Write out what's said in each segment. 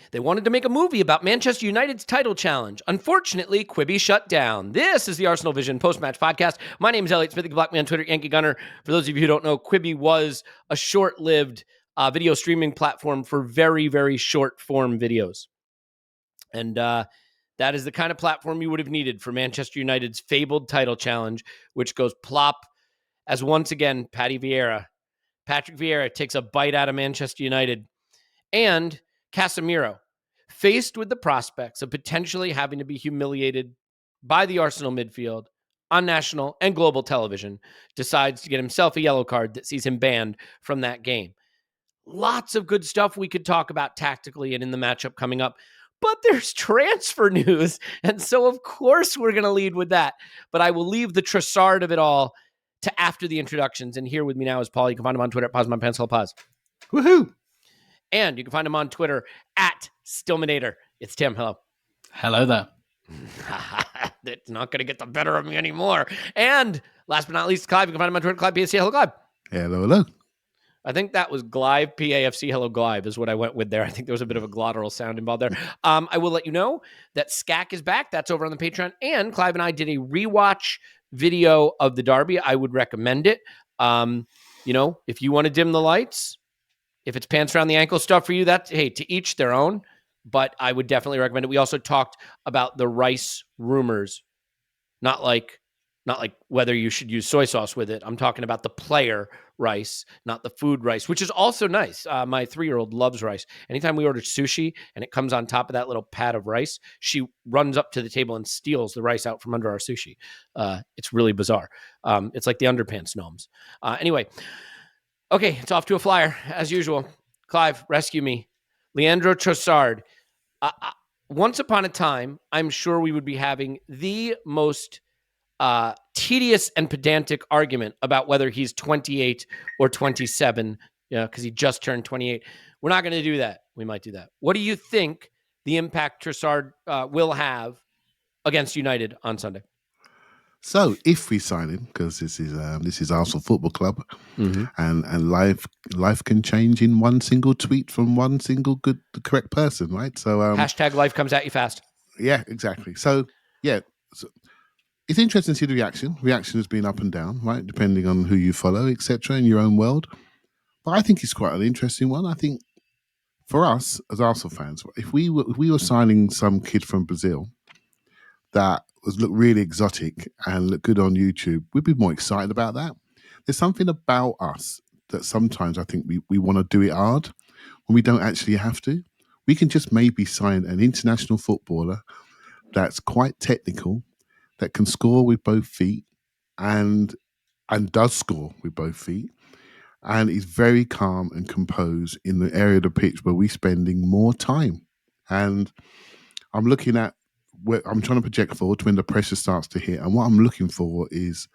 They wanted to make a movie about Manchester United's title challenge. Unfortunately, Quibi shut down. This is the ArsenalVision post-match podcast. My name is Elliot Smith, the Black Man, Twitter, Yankee Gunner. For those of you who don't know, Quibi was a short-lived video streaming platform for very, very short-form videos. And that is the kind of platform you would have needed for Manchester United's fabled title challenge, which goes plop as once again, Patrick Vieira takes a bite out of Manchester United. And Casemiro, faced with the prospects of potentially having to be humiliated by the Arsenal midfield on national and global television, decides to get himself a yellow card that sees him banned from that game. Lots of good stuff we could talk about tactically and in the matchup coming up, but there's transfer news, and so of course we're going to lead with that. But I will leave the Trossard of it all to after the introductions, and here with me now is Paul. You can find him on Twitter at PauseMyPants. Woohoo! And you can find him on Twitter at Stillmanator. It's Tim. Hello. Hello there. It's not going to get the better of me anymore. And last but not least, Clive. You can find him on Twitter, Clive PAFC. Hello, Clive. Hello. I think that was Clive PAFC. Hello, Clive is what I went with there. I think there was a bit of a glottal sound involved there. I will let you know that Skak is back. That's over on the Patreon. And Clive and I did a rewatch video of the derby. I would recommend it. If you want to dim the lights, if it's pants around the ankle stuff for you, that's, hey, to each their own, but I would definitely recommend it. We also talked about the rice rumors, not like whether you should use soy sauce with it. I'm talking about the player rice, not the food rice, which is also nice. My 3-year-old loves rice. Anytime we order sushi and it comes on top of that little pad of rice, she runs up to the table and steals the rice out from under our sushi. It's really bizarre. It's like the underpants gnomes. Anyway, okay, it's off to a flyer, as usual. Clive, rescue me. Leandro Trossard. Once upon a time, I'm sure we would be having the most tedious and pedantic argument about whether he's 28 or 27, because he just turned 28. We're not going to do that. We might do that. What do you think the impact Trossard will have against United on Sunday? So, if we sign him, because this is Arsenal Football Club, and life can change in one single tweet from one single correct person, right? So, hashtag life comes at you fast. Yeah, exactly. So, it's interesting to see the reaction. Reaction has been up and down, right, depending on who you follow, etc., in your own world. But I think it's quite an interesting one. I think for us as Arsenal fans, if we were signing some kid from Brazil that look really exotic and look good on YouTube, we'd be more excited about that. There's something about us that sometimes I think we want to do it hard when we don't actually have to. We can just maybe sign an international footballer that's quite technical, that can score with both feet and does score with both feet, and is very calm and composed in the area of the pitch where we're spending more time. And I'm looking at where I'm trying to project forward to when the pressure starts to hit. And what I'm looking for is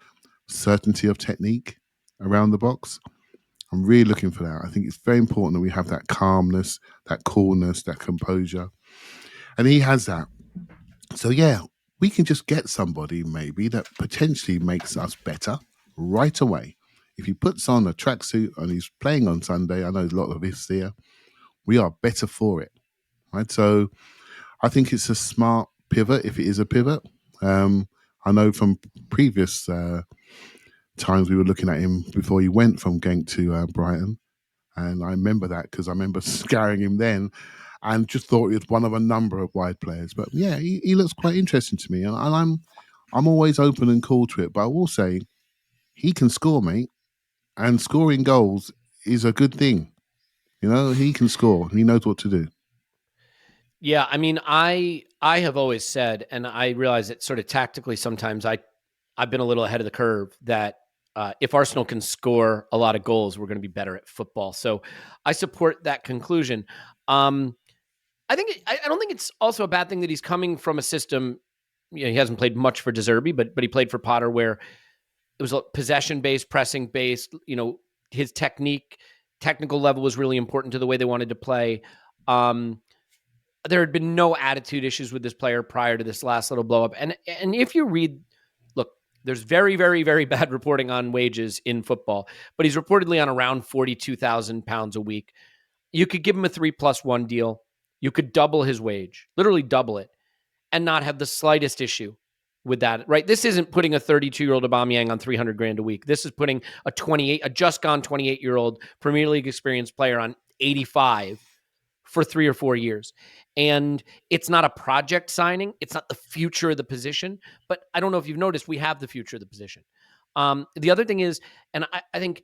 certainty of technique around the box. I'm really looking for that. I think it's very important that we have that calmness, that coolness, that composure. And he has that. So, we can just get somebody maybe that potentially makes us better right away. If he puts on a tracksuit and he's playing on Sunday, I know there's a lot of this there, we are better for it, right? So I think it's a smart pivot if it is a pivot. I know from previous times we were looking at him before he went from Genk to Brighton, and I remember that because I remember scouring him then and just thought he was one of a number of wide players. But he looks quite interesting to me, and I'm always open and cool to it. But I will say he can score, mate, and scoring goals is a good thing. He can score. He knows what to do. Yeah, I mean, I have always said, and I realize that sort of tactically sometimes I've been a little ahead of the curve, that if Arsenal can score a lot of goals, we're going to be better at football. So I support that conclusion. I don't think it's also a bad thing that he's coming from a system. He hasn't played much for De Zerbi, but he played for Potter, where it was possession-based, pressing-based. His technical level was really important to the way they wanted to play. There had been no attitude issues with this player prior to this last little blow-up. And if you read, look, there's very, very, very bad reporting on wages in football, but he's reportedly on around £42,000 a week. You could give him a 3+1 deal. You could double his wage, literally double it, and not have the slightest issue with that, right? This isn't putting a 32-year-old Aubameyang on 300 grand a week. This is putting a just gone 28-year-old Premier League experienced player on 85 for 3 or 4 years. And it's not a project signing. It's not the future of the position. But I don't know if you've noticed, we have the future of the position. The other thing is, and I think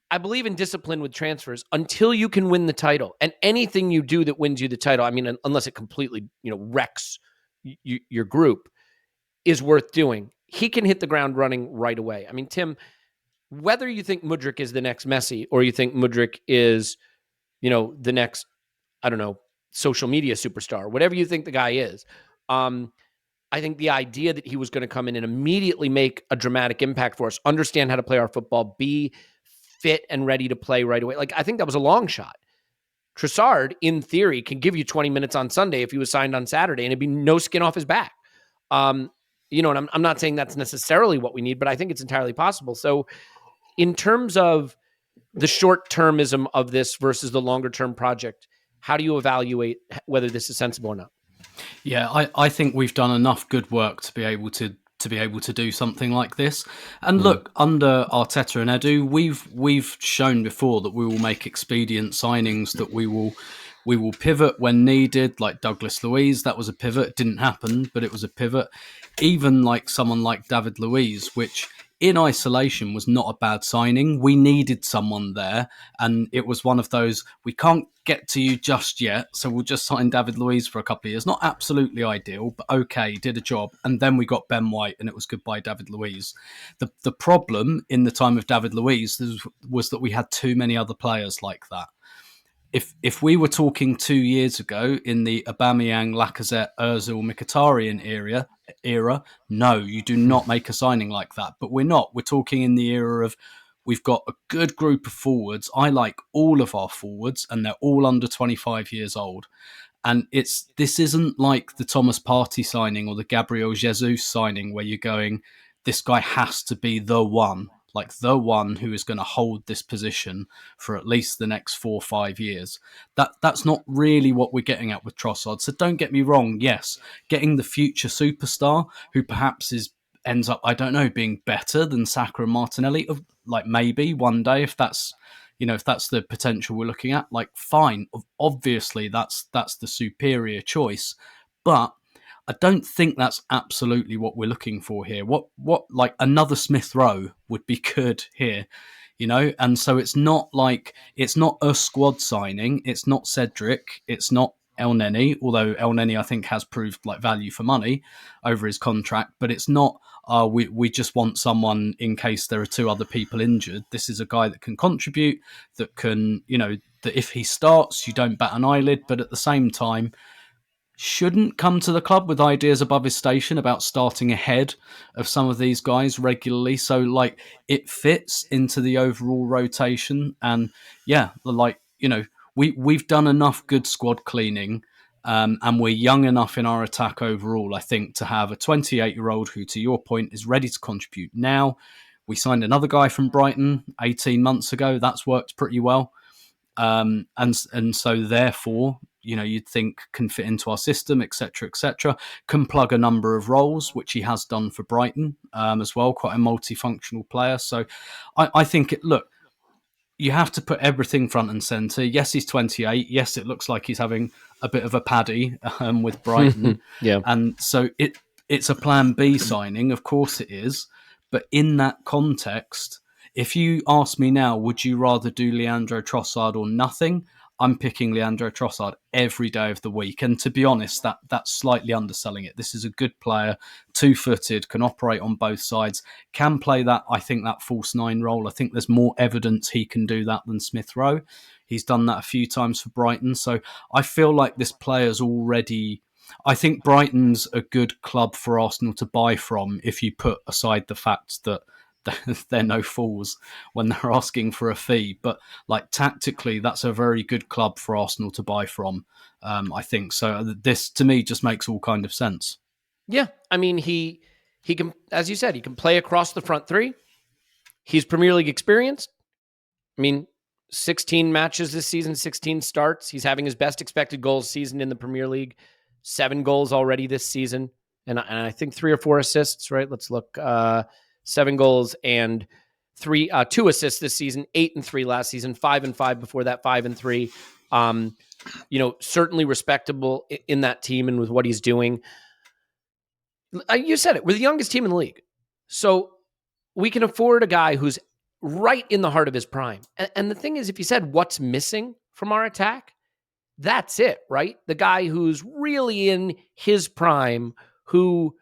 I believe in discipline with transfers until you can win the title. And anything you do that wins you the title, I mean, unless it completely, wrecks your group, is worth doing. He can hit the ground running right away. I mean, Tim, whether you think Mudryk is the next Messi or you think Mudryk is, the next, I don't know, social media superstar, whatever you think the guy is, I think the idea that he was going to come in and immediately make a dramatic impact for us, understand how to play our football, be fit and ready to play right away. Like, I think that was a long shot. Trossard, in theory, can give you 20 minutes on Sunday if he was signed on Saturday, and it'd be no skin off his back. And I'm not saying that's necessarily what we need, but I think it's entirely possible. So in terms of the short-termism of this versus the longer-term project, how do you evaluate whether this is sensible or not? Yeah, I think we've done enough good work to be able to do something like this. And look, under Arteta and Edu, we've shown before that we will make expedient signings, that we will pivot when needed, like Douglas Luiz. That was a pivot. It didn't happen, but it was a pivot. Even like someone like David Luiz, which in isolation was not a bad signing. We needed someone there, and it was one of those, we can't get to you just yet, so we'll just sign David Luiz for a couple of years. Not absolutely ideal, but okay, did a job. And then we got Ben White, and it was goodbye David Luiz. The problem in the time of David Luiz was that we had too many other players like that. If we were talking 2 years ago in the Aubameyang, Lacazette, Ozil, Mkhitaryan era, no, you do not make a signing like that. But we're not. We're talking in the era of, we've got a good group of forwards. I like all of our forwards, and they're all under 25 years old. And this isn't like the Thomas Partey signing or the Gabriel Jesus signing where you're going, this guy has to be the one. Like the one who is going to hold this position for at least the next 4 or 5 years. That's not really what we're getting at with Trossard. So don't get me wrong. Yes, getting the future superstar who perhaps ends up, I don't know, being better than Saka and Martinelli. Like maybe one day, if that's the potential we're looking at, like fine. Obviously, that's the superior choice, but I don't think that's absolutely what we're looking for here. What like another Smith Rowe would be good here, And so it's not a squad signing. It's not Cedric. It's not El Neni, although El Neni I think has proved like value for money over his contract. But it's not. We just want someone in case there are 2 other people injured. This is a guy that can contribute, that can that if he starts, you don't bat an eyelid. But at the same time, shouldn't come to the club with ideas above his station about starting ahead of some of these guys regularly. So like it fits into the overall rotation. And yeah, like, we've done enough good squad cleaning, and we're young enough in our attack overall, I think, to have a 28-year-old who, to your point, is ready to contribute now. We signed another guy from Brighton 18 months ago. That's worked pretty well. And so therefore, you'd think can fit into our system, etc., can plug a number of roles, which he has done for Brighton as well, quite a multifunctional player. So I think, you have to put everything front and centre. Yes, he's 28. Yes, it looks like he's having a bit of a paddy with Brighton. Yeah. And so it's a plan B signing, of course it is. But in that context, if you ask me now, would you rather do Leandro Trossard or nothing? I'm picking Leandro Trossard every day of the week. And to be honest, that's slightly underselling it. This is a good player, 2-footed, can operate on both sides, can play that false 9 role. I think there's more evidence he can do that than Smith Rowe. He's done that a few times for Brighton. So I feel like this player's already... I think Brighton's a good club for Arsenal to buy from if you put aside the fact that they're no fools when they're asking for a fee. But like tactically, that's a very good club for Arsenal to buy from, I think. So this, to me, just makes all kind of sense. Yeah. I mean, he can, as you said, he can play across the front 3. He's Premier League experienced. I mean, 16 matches this season, 16 starts. He's having his best expected goals season in the Premier League. 7 goals already this season. And I think 3 or 4 assists, right? Let's look. 7 goals and 2 assists this season, 8 and 3 last season, 5 and 5 before that, 5 and 3. Certainly respectable in that team and with what he's doing. You said it, we're the youngest team in the league. So we can afford a guy who's right in the heart of his prime. And the thing is, if you said what's missing from our attack, that's it, right? The guy who's really in his prime, who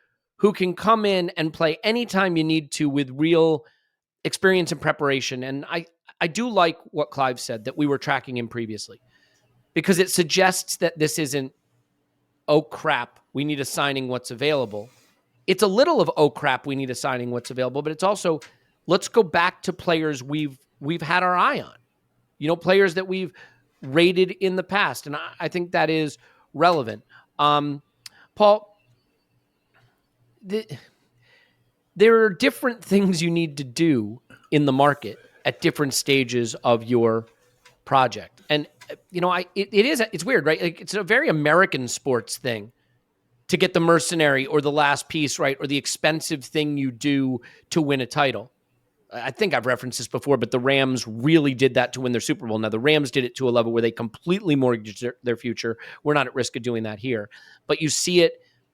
can come in and play anytime you need to with real experience and preparation. And I do like what Clive said, that we were tracking him previously, because it suggests that this isn't, oh crap, we need a signing what's available. It's a little of, oh crap, we need a signing what's available, but it's also, let's go back to players we've had our eye on, players that we've rated in the past. And I think that is relevant. Paul, there are different things you need to do in the market at different stages of your project. And, it's weird, right? Like, it's a very American sports thing to get the mercenary or the last piece, right? Or the expensive thing you do to win a title. I think I've referenced this before, but the Rams really did that to win their Super Bowl. Now, the Rams did it to a level where they completely mortgaged their future. We're not at risk of doing that here. But you see it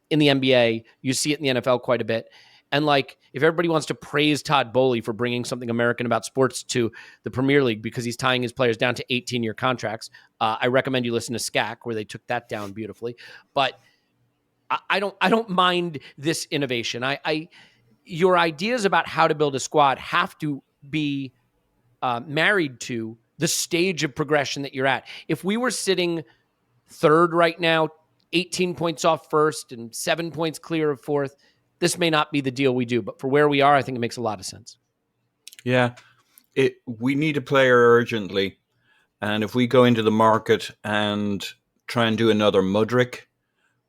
in the NBA. You see it in the NFL quite a bit. And like, if everybody wants to praise Todd Boehly for bringing something American about sports to the Premier League because he's tying his players down to 18-year contracts, I recommend you listen to SCAC, where they took that down beautifully. But I don't mind this innovation. Your ideas about how to build a squad have to be married to the stage of progression that you're at. If we were sitting third right now, 18 points off first and 7 points clear of fourth, this may not be the deal we do. But for where we are, I think it makes a lot of sense. Yeah, we need a player urgently. And if we go into the market and try and do another Mudryk,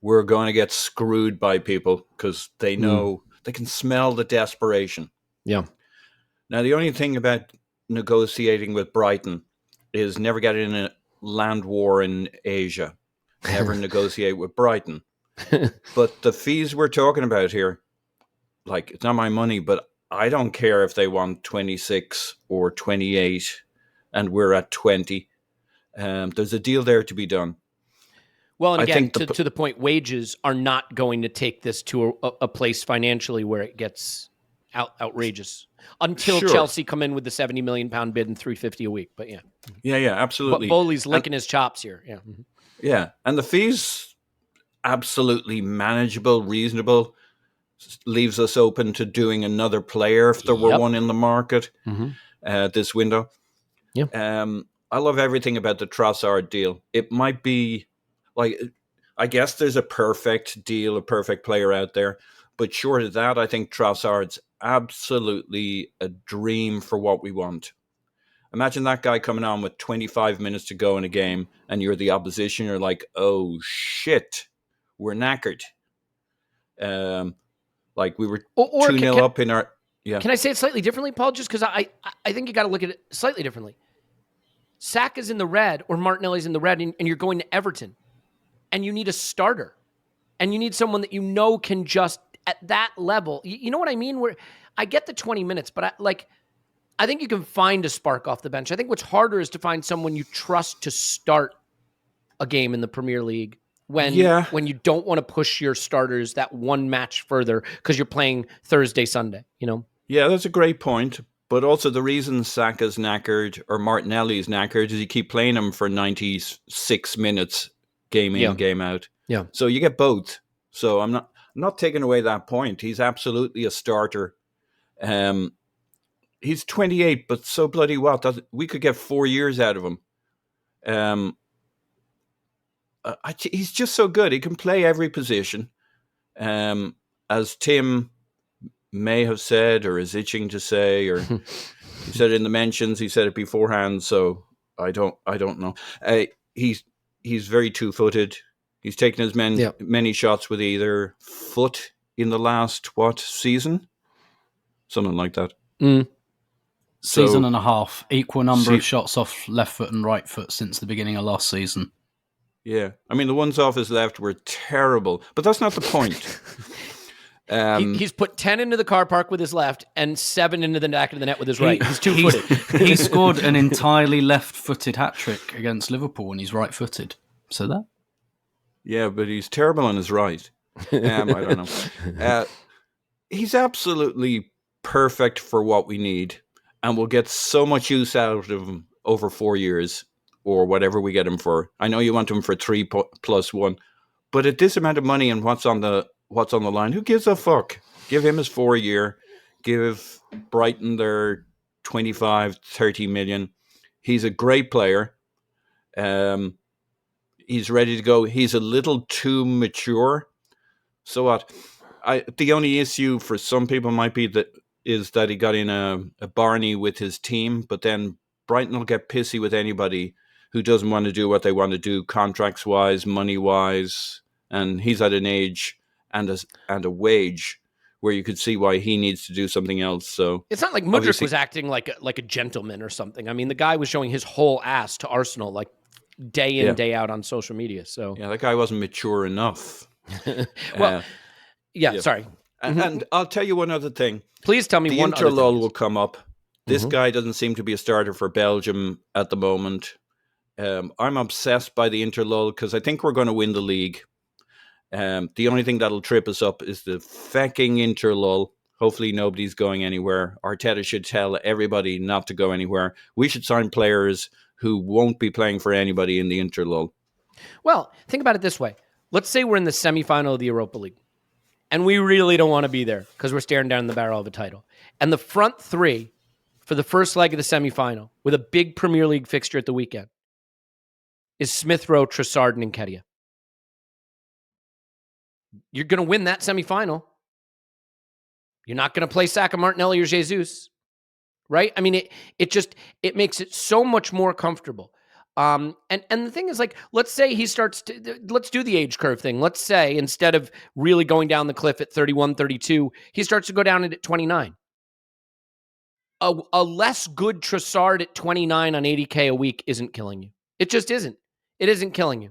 we're going to get screwed by people because they know they can smell the desperation. Yeah. Now, the only thing about negotiating with Brighton is never get in a land war in Asia. Never negotiate with Brighton. But the fees we're talking about here, like, it's not my money, but I don't care if they want 26 or 28 and we're at 20. There's a deal there to be done. Well, and again, to the point, wages are not going to take this to a place financially where it gets outrageous until Chelsea come in with the £70 million bid and $350 a week. But yeah. Yeah, absolutely. But Boehly's licking his chops here. Yeah. Mm-hmm. Yeah. And the fees, absolutely manageable, reasonable, leaves us open to doing another player if there were one in the market this window. Yeah. I love everything about the Trossard deal. It might be, like, I guess there's a perfect deal, a perfect player out there. But short of that, I think Trossard's absolutely a dream for what we want. Imagine that guy coming on with 25 minutes to go in a game and you're the opposition. You're like, oh, shit, we're knackered. Like we were 2-0 up in our... Yeah. Can I say it slightly differently, Paul? Just because I think you got to look at it slightly differently. Saka's in the red or Martinelli's in the red and you're going to Everton. And you need a starter. And you need someone that can just, at that level, you know what I mean? Where I get the 20 minutes, but I think you can find a spark off the bench. I think what's harder is to find someone you trust to start a game in the Premier League when you don't want to push your starters that one match further because you're playing Thursday, Sunday, Yeah, that's a great point. But also the reason Saka's knackered or Martinelli's knackered is you keep playing him for 96 minutes game in, game out. Yeah. So you get both. So I'm not taking away that point. He's absolutely a starter. He's 28, but so bloody what? We could get 4 years out of him. He's just so good. He can play every position. As Tim may have said or is itching to say, or he said it in the mentions, he said it beforehand, so I don't know. He's very two-footed. He's taken as many shots with either foot in the last, season? Something like that. Mm. season and a half, equal number of shots off left foot and right foot since the beginning of last season. Yeah, I mean, the ones off his left were terrible, but that's not the point. He's put 10 into the car park with his left and 7 into the back of the net with his right. He's two-footed. He scored an entirely left-footed hat-trick against Liverpool and he's right-footed. So that? Yeah, but he's terrible on his right. I don't know. He's absolutely perfect for what we need, and we'll get so much use out of him over 4 years or whatever we get him for. I know you want him for 3+1, but at this amount of money and what's on the line, who gives a fuck? Give him his 4-year. Give Brighton their 25, 30 million. He's a great player. He's ready to go. He's a little too mature. So what? The only issue for some people might be that he got in a Barney with his team, but then Brighton will get pissy with anybody who doesn't want to do what they want to do, contracts-wise, money-wise, and he's at an age and a wage where you could see why he needs to do something else. So it's not like Mudryk was acting like a gentleman or something. I mean, the guy was showing his whole ass to Arsenal like day in, day out on social media. So yeah, that guy wasn't mature enough. Well, sorry. And I'll tell you one other thing. Please tell me the one other thing. Interlull will come up. This guy doesn't seem to be a starter for Belgium at the moment. I'm obsessed by the Interlull because I think we're going to win the league. The only thing that'll trip us up is the fecking Interlull. Hopefully nobody's going anywhere. Arteta should tell everybody not to go anywhere. We should sign players who won't be playing for anybody in the Interlull. Well, think about it this way. Let's say we're in the semifinal of the Europa League, and we really don't want to be there because we're staring down the barrel of a title. And the front three for the first leg of the semifinal, with a big Premier League fixture at the weekend, is Smith Rowe, Trossard, and Nketiah. You're going to win that semifinal. You're not going to play Saka, Martinelli, or Jesus, right? I mean, it makes it so much more comfortable. And the thing is, like, let's say he let's do the age curve thing. Let's say instead of really going down the cliff at 31, 32, he starts to go down at 29. A less good Trossard at 29 on 80K a week isn't killing you. It just isn't. It isn't killing you.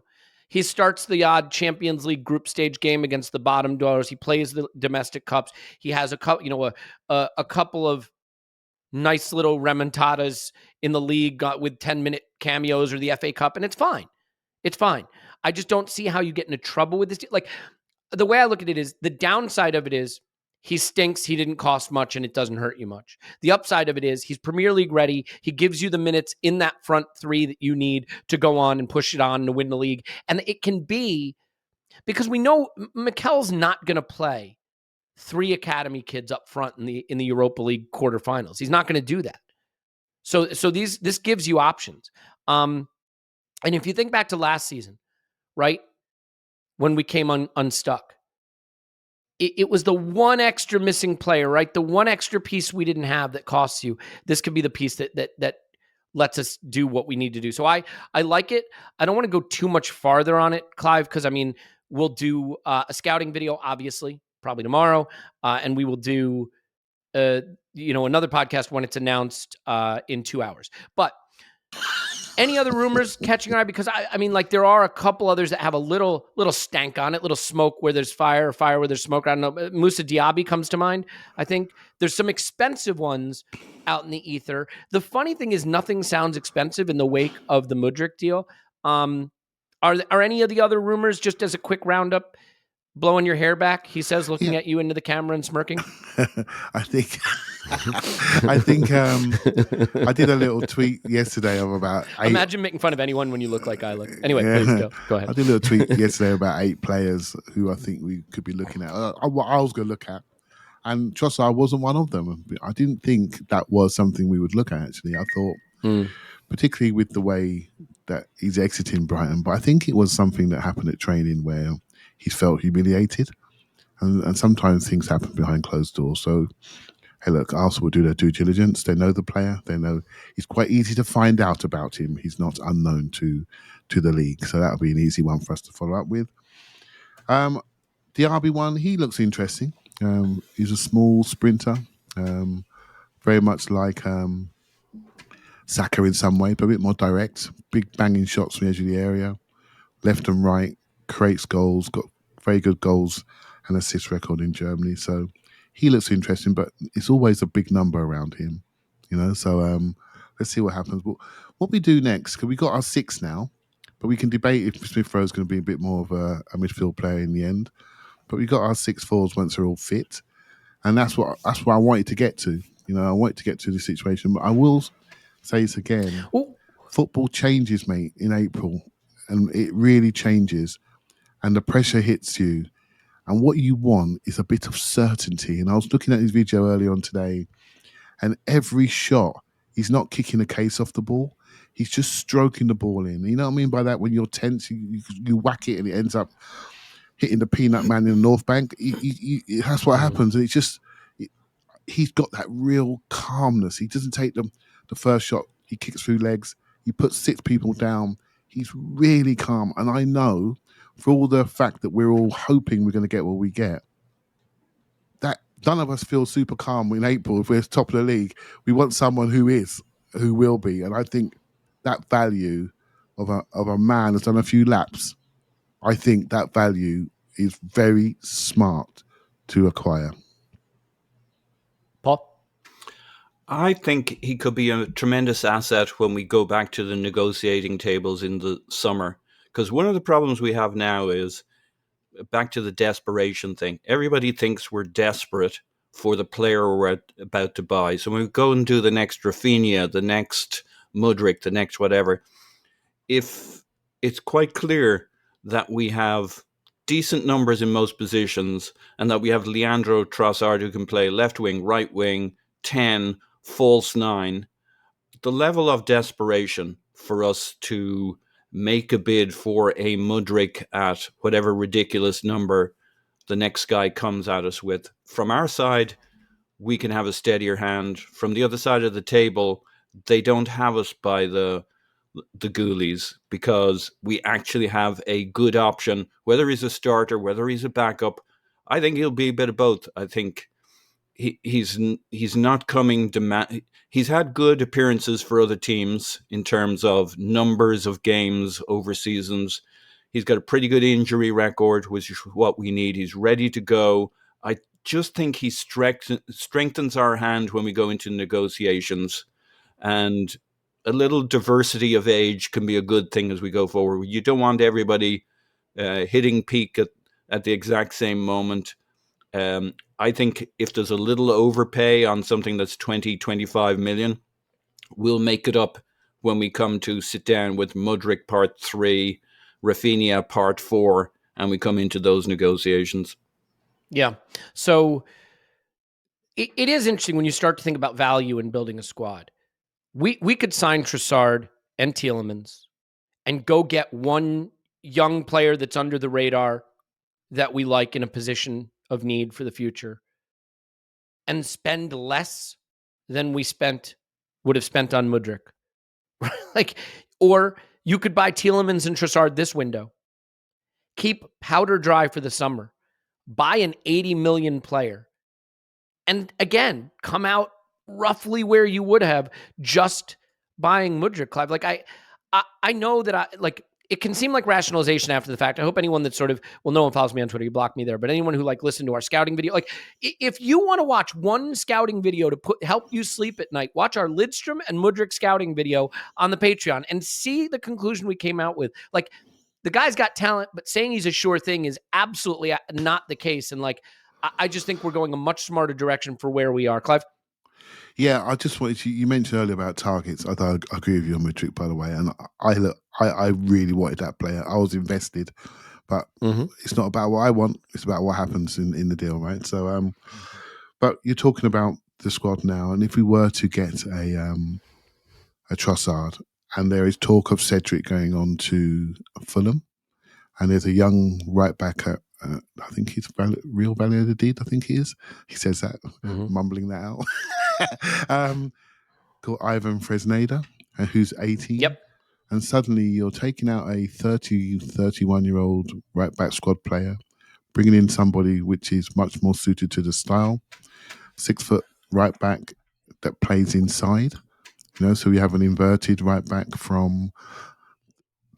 He starts the odd Champions League group stage game against the bottom dwellers. He plays the domestic cups. He has a couple of nice little remontadas in the league with 10-minute cameos or the FA Cup, and it's fine. It's fine. I just don't see how you get into trouble with this. Like, the way I look at it is, the downside of it is he stinks, he didn't cost much, and it doesn't hurt you much. The upside of it is he's Premier League ready. He gives you the minutes in that front three that you need to go on and push it on to win the league. And it can be, because we know Mikel's not going to play 3 academy kids up front in the Europa League quarterfinals. He's not going to do that. So this gives you options. And if you think back to last season, right, when we came unstuck, it was the one extra missing player, right? The one extra piece we didn't have that costs you. This could be the piece that lets us do what we need to do. So I like it. I don't want to go too much farther on it, Clive, because I mean, we'll do a scouting video, obviously, probably tomorrow, and we will do another podcast when it's announced in 2 hours. But any other rumors catching your eye? Because I mean, like, there are a couple others that have a little stank on it, little smoke where there's fire, or fire where there's smoke. I don't know. Moussa Diaby comes to mind. I think there's some expensive ones out in the ether. The funny thing is, nothing sounds expensive in the wake of the Mudryk deal. Are any of the other rumors, just as a quick roundup, blowing your hair back? He says, looking at you into the camera and smirking. I think I did a little tweet yesterday of about 8. Imagine making fun of anyone when you look like I look. Anyway, please go ahead. I did a little tweet yesterday about 8 players who I think we could be looking at. What I was going to look at, and Trossard wasn't one of them. I didn't think that was something we would look at, actually. I thought, particularly with the way that he's exiting Brighton, but I think it was something that happened at training where he felt humiliated, and sometimes things happen behind closed doors. So, hey, look, Arsenal will do their due diligence. They know the player. They know it's quite easy to find out about him. He's not unknown to the league, so that'll be an easy one for us to follow up with. The RB one, he looks interesting. He's a small sprinter, very much like Saka in some way, but a bit more direct. Big banging shots from the edge of the area, left and right, creates goals, got very good goals and assist record in Germany. So he looks interesting, but it's always a big number around him, So let's see what happens. But what we do next, because we got our 6 now, but we can debate if Smith Rowe is going to be a bit more of a midfield player in the end. But we got our 6 forwards once they're all fit, and that's what I wanted to get to. I wanted to get to the situation, but I will say this again. Ooh. Football changes, mate, in April, and it really changes, and the pressure hits you. And what you want is a bit of certainty. And I was looking at his video earlier on today, and every shot, he's not kicking a case off the ball. He's just stroking the ball in. You know what I mean by that? When you're tense, you whack it and it ends up hitting the peanut man in the North Bank. That's what happens. And it's just, he's got that real calmness. He doesn't take the first shot. He kicks through legs. He puts 6 people down. He's really calm. And I know, for all the fact that we're all hoping we're going to get what we get, that none of us feel super calm in April if we're top of the league. We want someone who will be. And I think that value of a man who's done a few laps, I think that value is very smart to acquire. Paul? I think he could be a tremendous asset when we go back to the negotiating tables in the summer. Because one of the problems we have now is, back to the desperation thing. Everybody thinks we're desperate for the player we're about to buy. So when we go and do the next Rafinha, the next Mudryk, the next whatever, if it's quite clear that we have decent numbers in most positions and that we have Leandro Trossard who can play left wing, right wing, 10, false 9, the level of desperation for us to make a bid for a Mudryk at whatever ridiculous number the next guy comes at us with, from our side, we can have a steadier hand. From the other side of the table, they don't have us by the ghoulies, because we actually have a good option, whether he's a starter, whether he's a backup. I think he'll be a bit of both. I think he's not coming he's had good appearances for other teams in terms of numbers of games over seasons. He's got a pretty good injury record, which is what we need. He's ready to go. I just think he strengthens our hand when we go into negotiations, and a little diversity of age can be a good thing as we go forward. You don't want everybody hitting peak at the exact same moment. I think if there's a little overpay on something that's 20, 25 million, we'll make it up when we come to sit down with Mudryk part 3, Rafinha part 4, and we come into those negotiations. Yeah. So it is interesting when you start to think about value in building a squad. We could sign Trossard and Tielemans and go get one young player that's under the radar that we like in a position of need for the future, and spend less than we would have spent on Mudryk. Or you could buy Tielemans and Trossard this window, keep powder dry for the summer, buy an 80 million player, and again, come out roughly where you would have just buying Mudryk, Clive. I know that it can seem like rationalization after the fact. I hope anyone that's no one follows me on Twitter, you block me there, but anyone who listened to our scouting video, if you want to watch one scouting video to help you sleep at night, watch our Lidstrom and Mudryk scouting video on the Patreon and see the conclusion we came out with. The guy's got talent, but saying he's a sure thing is absolutely not the case. And I just think we're going a much smarter direction for where we are. Clive? Yeah, I just wanted you mentioned earlier about targets. I agree with you on Mudryk, by the way. And I really wanted that player. I was invested, but it's not about what I want. It's about what happens in the deal, right? So, but you're talking about the squad now, and if we were to get a Trossard, and there is talk of Cedric going on to Fulham, and there's a young right back at I think he's Real Valladolid. I think he is. He says that, mumbling that out. Called Ivan Fresneda, who's 18. Yep. And suddenly you're taking out a 31-year-old right back squad player, bringing in somebody which is much more suited to the style. 6 foot right back that plays inside. So we have an inverted right back from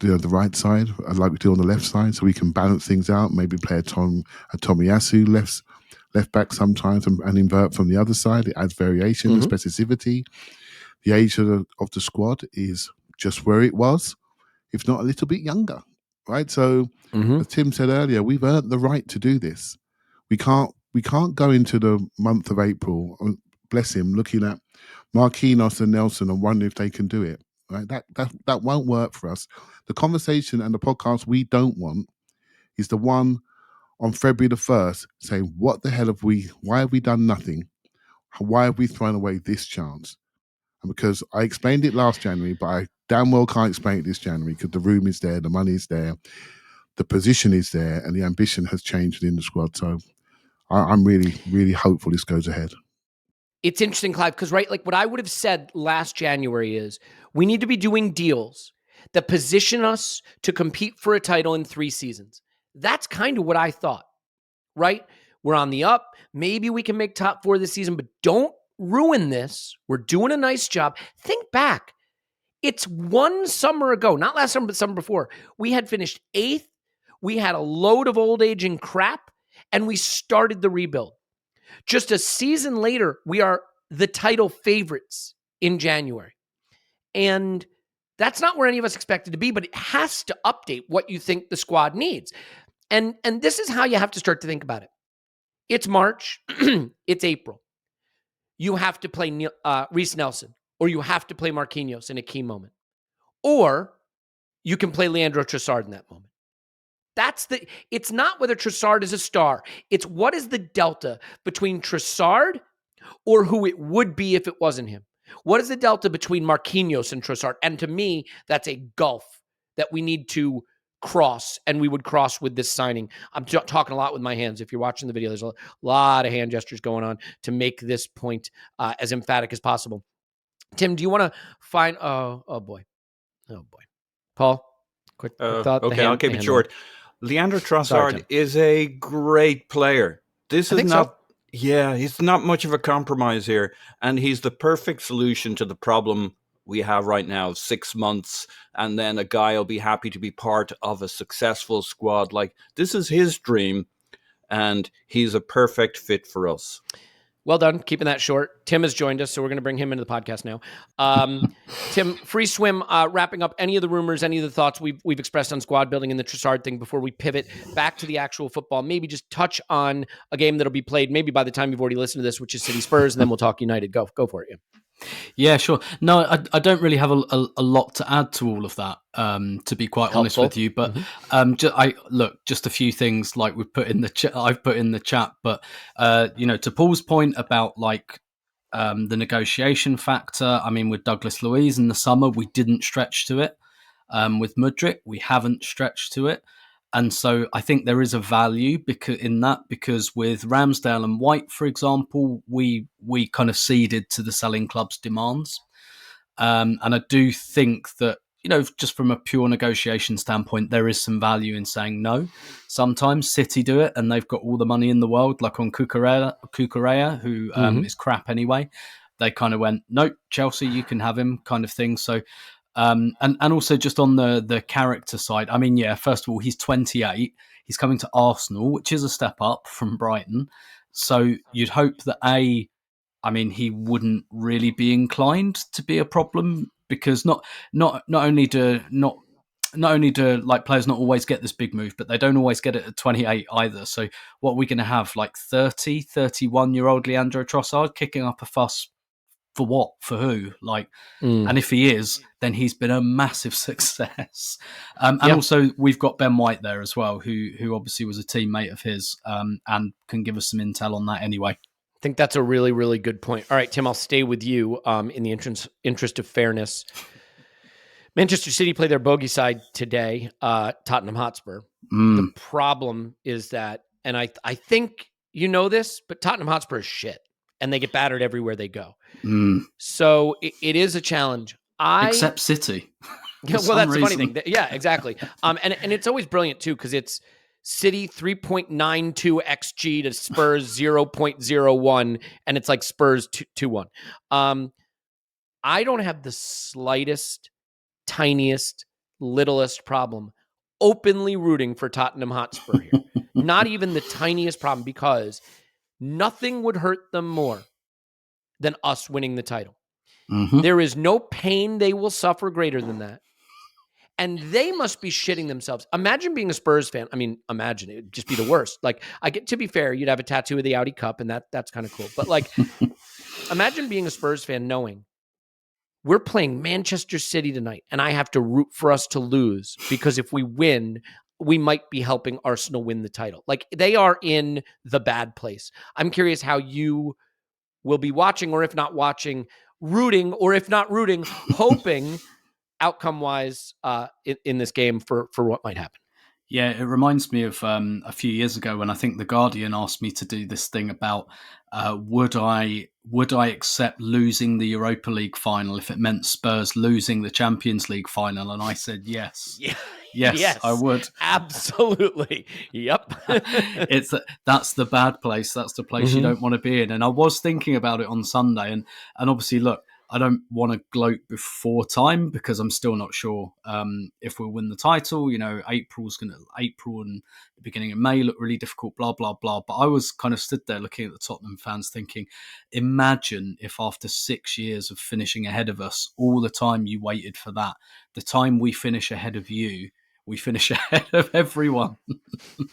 the right side, like we do on the left side, so we can balance things out. Maybe play a Tomiyasu left back sometimes and invert from the other side. It adds variation and specificity. The age of the squad is just where it was, if not a little bit younger, right? So as Tim said earlier, we've earned the right to do this. We can't go into the month of April, bless him, looking at Marquinhos and Nelson and wondering if they can do it. Right? That won't work for us. The conversation and the podcast we don't want is the one on February the 1st saying, what the hell why have we done nothing? Why have we thrown away this chance? And because I explained it last January, but I damn well can't explain it this January because the room is there, the money is there, the position is there, and the ambition has changed in the squad. So I'm really, really hopeful this goes ahead. It's interesting, Clive, because like what I would have said last January is we need to be doing deals that position us to compete for a title in 3 seasons. That's kind of what I thought, right? We're on the up. Maybe we can make top 4 this season, but don't ruin this. We're doing a nice job. Think back. It's 1 summer ago, not last summer, but summer before. We had finished 8th. We had a load of old aging crap, and we started the rebuild. Just a season later, we are the title favorites in January. And that's not where any of us expected to be, but it has to update what you think the squad needs. And this is how you have to start to think about it. It's March. It's April. You have to play Reece Nelson, or you have to play Marquinhos in a key moment. Or you can play Leandro Trossard in that moment. It's not whether Trossard is a star. It's what is the delta between Trossard or who it would be if it wasn't him? What is the delta between Marquinhos and Trossard? And to me, that's a gulf that we need to cross, and we would cross with this signing. I'm talking a lot with my hands. If you're watching the video, there's a lot of hand gestures going on to make this point as emphatic as possible. Tim, do you want to find... Oh, boy. Paul, quick thought. Okay, I'll keep it short. Leandro Trossard is a great player. This is not... So. Yeah, he's not much of a compromise here. And he's the perfect solution to the problem we have right now, 6 months, and then a guy will be happy to be part of a successful squad. Like, this is his dream, and he's a perfect fit for us. Well done, keeping that short. Tim has joined us, so we're going to bring him into the podcast now. Tim, free swim, wrapping up any of the rumors, any of the thoughts we've expressed on squad building and the Trossard thing before we pivot back to the actual football. Maybe just touch on a game that'll be played maybe by the time you've already listened to this, which is City Spurs, and then we'll talk United. Go for it, yeah. Yeah, sure. No, I don't really have a lot to add to all of that, to be quite honest with you. But just a few things like I've put in the chat. But to Paul's point about like the negotiation factor. I mean, with Douglas Luiz in the summer, we didn't stretch to it. With Mudryk, we haven't stretched to it. And so I think there is a value because with Ramsdale and White, for example, we kind of ceded to the selling club's demands. And I do think that, just from a pure negotiation standpoint, there is some value in saying no. Sometimes City do it and they've got all the money in the world, like on Cucurella, who is crap anyway. They kind of went, no, Chelsea, you can have him kind of thing. So, and also just on the character side, I mean, yeah, first of all, he's 28. He's coming to Arsenal, which is a step up from Brighton. So you'd hope that he wouldn't really be inclined to be a problem, because not only do like players not always get this big move, but they don't always get it at 28 either. So what are we going to have, like 31-year-old Leandro Trossard kicking up a fuss? For what? For who? And if he is, then he's been a massive success. Also, we've got Ben White there as well, who obviously was a teammate of his, and can give us some intel on that anyway. I think that's a really, really good point. All right, Tim, I'll stay with you in the interest of fairness. Manchester City play their bogey side today, Tottenham Hotspur. The problem is that, and I think you know this, but Tottenham Hotspur is shit. And they get battered everywhere they go. So it is a challenge. Except City. Well, that's the funny thing. Yeah, exactly. And it's always brilliant, too, because it's City 3.92 XG to Spurs 0.01, and it's like Spurs 2-1. I don't have the slightest, tiniest, littlest problem openly rooting for Tottenham Hotspur here. Not even the tiniest problem, because nothing would hurt them more than us winning the title. Mm-hmm. There is no pain they will suffer greater than that. And they must be shitting themselves. Imagine being a Spurs fan. I mean, imagine it would just be the worst. Like, to be fair, you'd have a tattoo of the Audi Cup, and that's kind of cool. But like, imagine being a Spurs fan knowing we're playing Manchester City tonight, and I have to root for us to lose, because if we win, we might be helping Arsenal win the title. Like, they are in the bad place. I'm curious how you will be watching, or if not watching, rooting, or if not rooting, hoping outcome-wise in this game for what might happen. Yeah, it reminds me of a few years ago when I think The Guardian asked me to do this thing about would I accept losing the Europa League final if it meant Spurs losing the Champions League final, and I said yes. Yeah. Yes, I would. Absolutely. Yep. That's the bad place. That's the place you don't want to be in. And I was thinking about it on Sunday, and obviously, look, I don't want to gloat before time, because I'm still not sure if we'll win the title. You know, April and the beginning of May look really difficult, blah, blah, blah. But I was kind of stood there looking at the Tottenham fans thinking, imagine if after 6 years of finishing ahead of us, all the time you waited for that, the time we finish ahead of you, we finish ahead of everyone.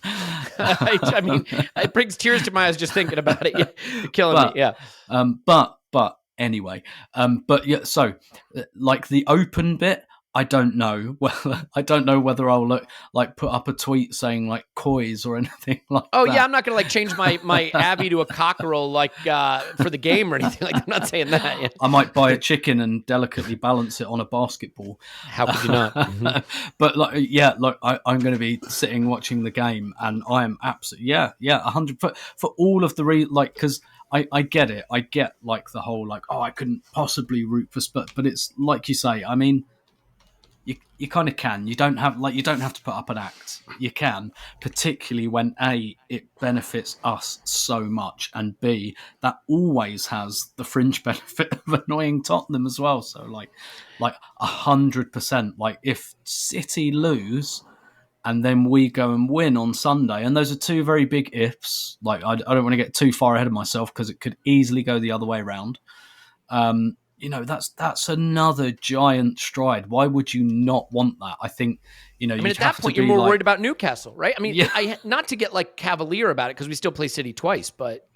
I mean, it brings tears to my eyes just thinking about it. You're killing me. Yeah. But anyway, but yeah, so like the open bit, I don't know. Well, I don't know whether I'll put up a tweet saying like coys or anything like that. Oh yeah, I'm not gonna like change my Abby to a cockerel like for the game or anything like that. I'm not saying that. Yeah. I might buy a chicken and delicately balance it on a basketball. How could you not? But I'm going to be sitting watching the game, and I am absolutely 100 for all of the because I get it. I get like the whole like, oh, I couldn't possibly root for Spurs, but it's like you say. I mean, you kind of can. You don't have to put up an act. You can, particularly when A, it benefits us so much, and B, that always has the fringe benefit of annoying Tottenham as well. So like 100%. Like if City lose and then we go and win on Sunday, and those are two very big ifs. Like I don't want to get too far ahead of myself, because it could easily go the other way around. That's another giant stride. Why would you not want that? I think, I mean, at that point, you're more worried about Newcastle, right? I mean, yeah. Not to get like cavalier about it, because we still play City twice, but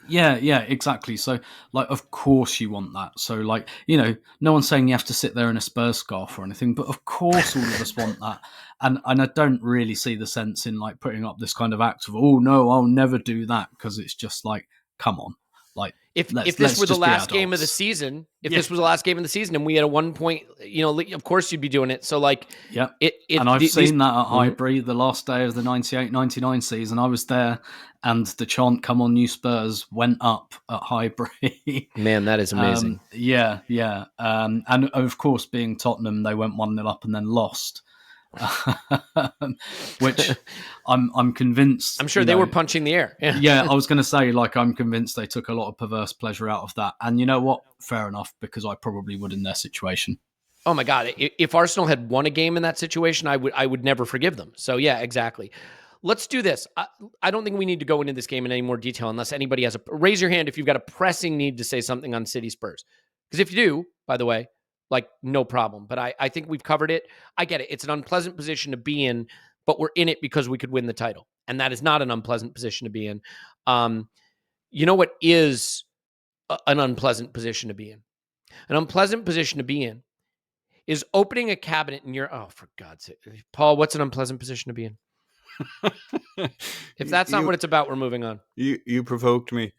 yeah, exactly. So, like, of course you want that. So, like, no one's saying you have to sit there in a Spurs scarf or anything, but of course all of us want that. And I don't really see the sense in like putting up this kind of act of, oh no, I'll never do that, because it's just like, come on. Like, if this were the last game of the season, this was the last game of the season, and we had a 1 point, of course you'd be doing it. So like, yeah, and I've seen that at Highbury the last day of the 98-99 season. I was there, and the chant "Come on, you Spurs" went up at Highbury. Man, that is amazing. Yeah. And of course, being Tottenham, they went 1-0 up and then lost. Which I'm convinced. I'm sure they were punching the air. Yeah, I was going to say, like, I'm convinced they took a lot of perverse pleasure out of that. And you know what? Fair enough, because I probably would in their situation. Oh my God! If Arsenal had won a game in that situation, I would never forgive them. So yeah, exactly. Let's do this. I don't think we need to go into this game in any more detail unless anybody has raise your hand if you've got a pressing need to say something on City Spurs. Because if you do, by the way, like, no problem. But I think we've covered it. I get it. It's an unpleasant position to be in, but we're in it because we could win the title. And that is not an unpleasant position to be in. You know what is an unpleasant position to be in? An unpleasant position to be in is opening a cabinet in your... Oh, for God's sake. Paul, what's an unpleasant position to be in? If that's not what it's about, we're moving on. You provoked me.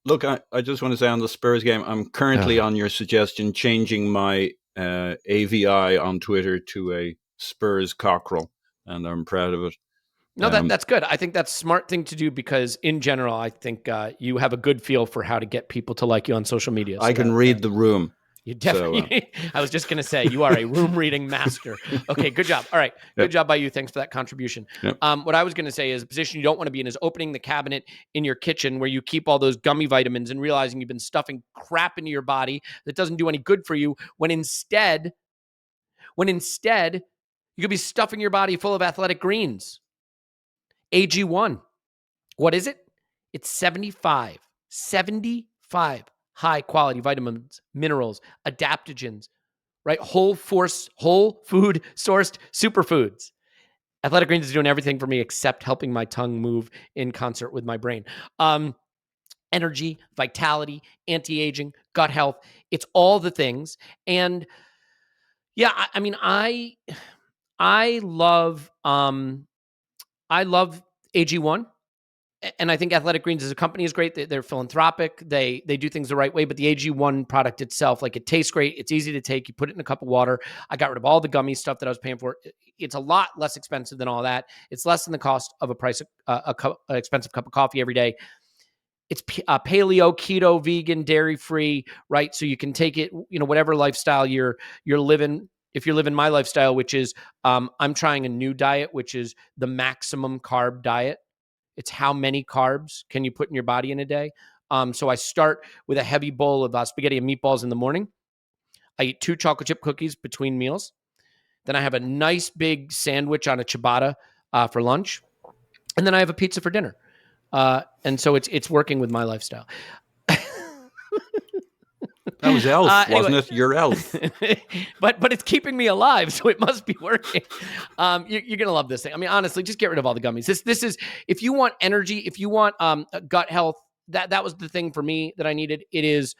Look, I just want to say on the Spurs game, I'm currently on your suggestion changing my AVI on Twitter to a Spurs cockerel, and I'm proud of it. No, that's good. I think that's a smart thing to do, because in general, I think you have a good feel for how to get people to like you on social media. So I can read the room. You definitely. I was just going to say, you are a room reading master. Okay, good job. All right, good job by you. Thanks for that contribution. Yep. What I was going to say is, a position you don't want to be in is opening the cabinet in your kitchen where you keep all those gummy vitamins and realizing you've been stuffing crap into your body that doesn't do any good for you. When instead you could be stuffing your body full of athletic greens. AG1. What is it? It's 75 high quality vitamins, minerals, adaptogens, right? Whole food sourced superfoods. Athletic Greens is doing everything for me except helping my tongue move in concert with my brain. Energy, vitality, anti-aging, gut health. It's all the things. And yeah, I mean, I love AG1. And I think Athletic Greens as a company is great. They're philanthropic. They do things the right way. But the AG1 product itself, like, it tastes great. It's easy to take. You put it in a cup of water. I got rid of all the gummy stuff that I was paying for. It's a lot less expensive than all that. It's less than the cost of an expensive cup of coffee every day. It's paleo, keto, vegan, dairy-free, right? So you can take it, whatever lifestyle you're living. If you're living my lifestyle, which is I'm trying a new diet, which is the maximum carb diet. It's how many carbs can you put in your body in a day. So I start with a heavy bowl of spaghetti and meatballs in the morning. I eat 2 chocolate chip cookies between meals. Then I have a nice big sandwich on a ciabatta for lunch. And then I have a pizza for dinner. And so it's working with my lifestyle. That was Elf, wasn't it? You're Elf. but it's keeping me alive, so it must be working. You're gonna love this thing. I mean, honestly, just get rid of all the gummies. This is, if you want energy, if you want gut health, that was the thing for me that I needed. It is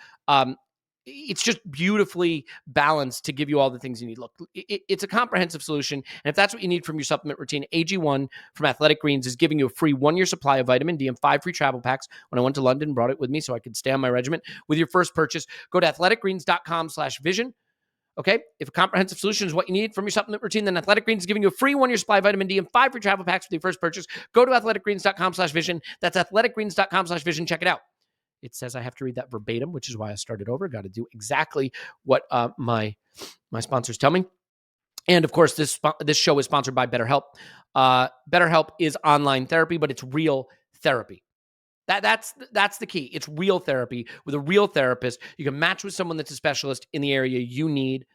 it's just beautifully balanced to give you all the things you need. Look, it's a comprehensive solution. And if that's what you need from your supplement routine, AG1 from Athletic Greens is giving you a free 1-year supply of vitamin D and 5 free travel packs. When I went to London, brought it with me so I could stay on my regimen. With your first purchase, go to athleticgreens.com/vision. Okay. If a comprehensive solution is what you need from your supplement routine, then Athletic Greens is giving you a free 1-year supply of vitamin D and 5 free travel packs with your first purchase. Go to athleticgreens.com/vision. That's athleticgreens.com/vision. Check it out. It says I have to read that verbatim, which is why I started over. Got to do exactly what my sponsors tell me. And of course, this show is sponsored by BetterHelp. BetterHelp is online therapy, but it's real therapy. That's the key. It's real therapy with a real therapist. You can match with someone that's a specialist in the area you need.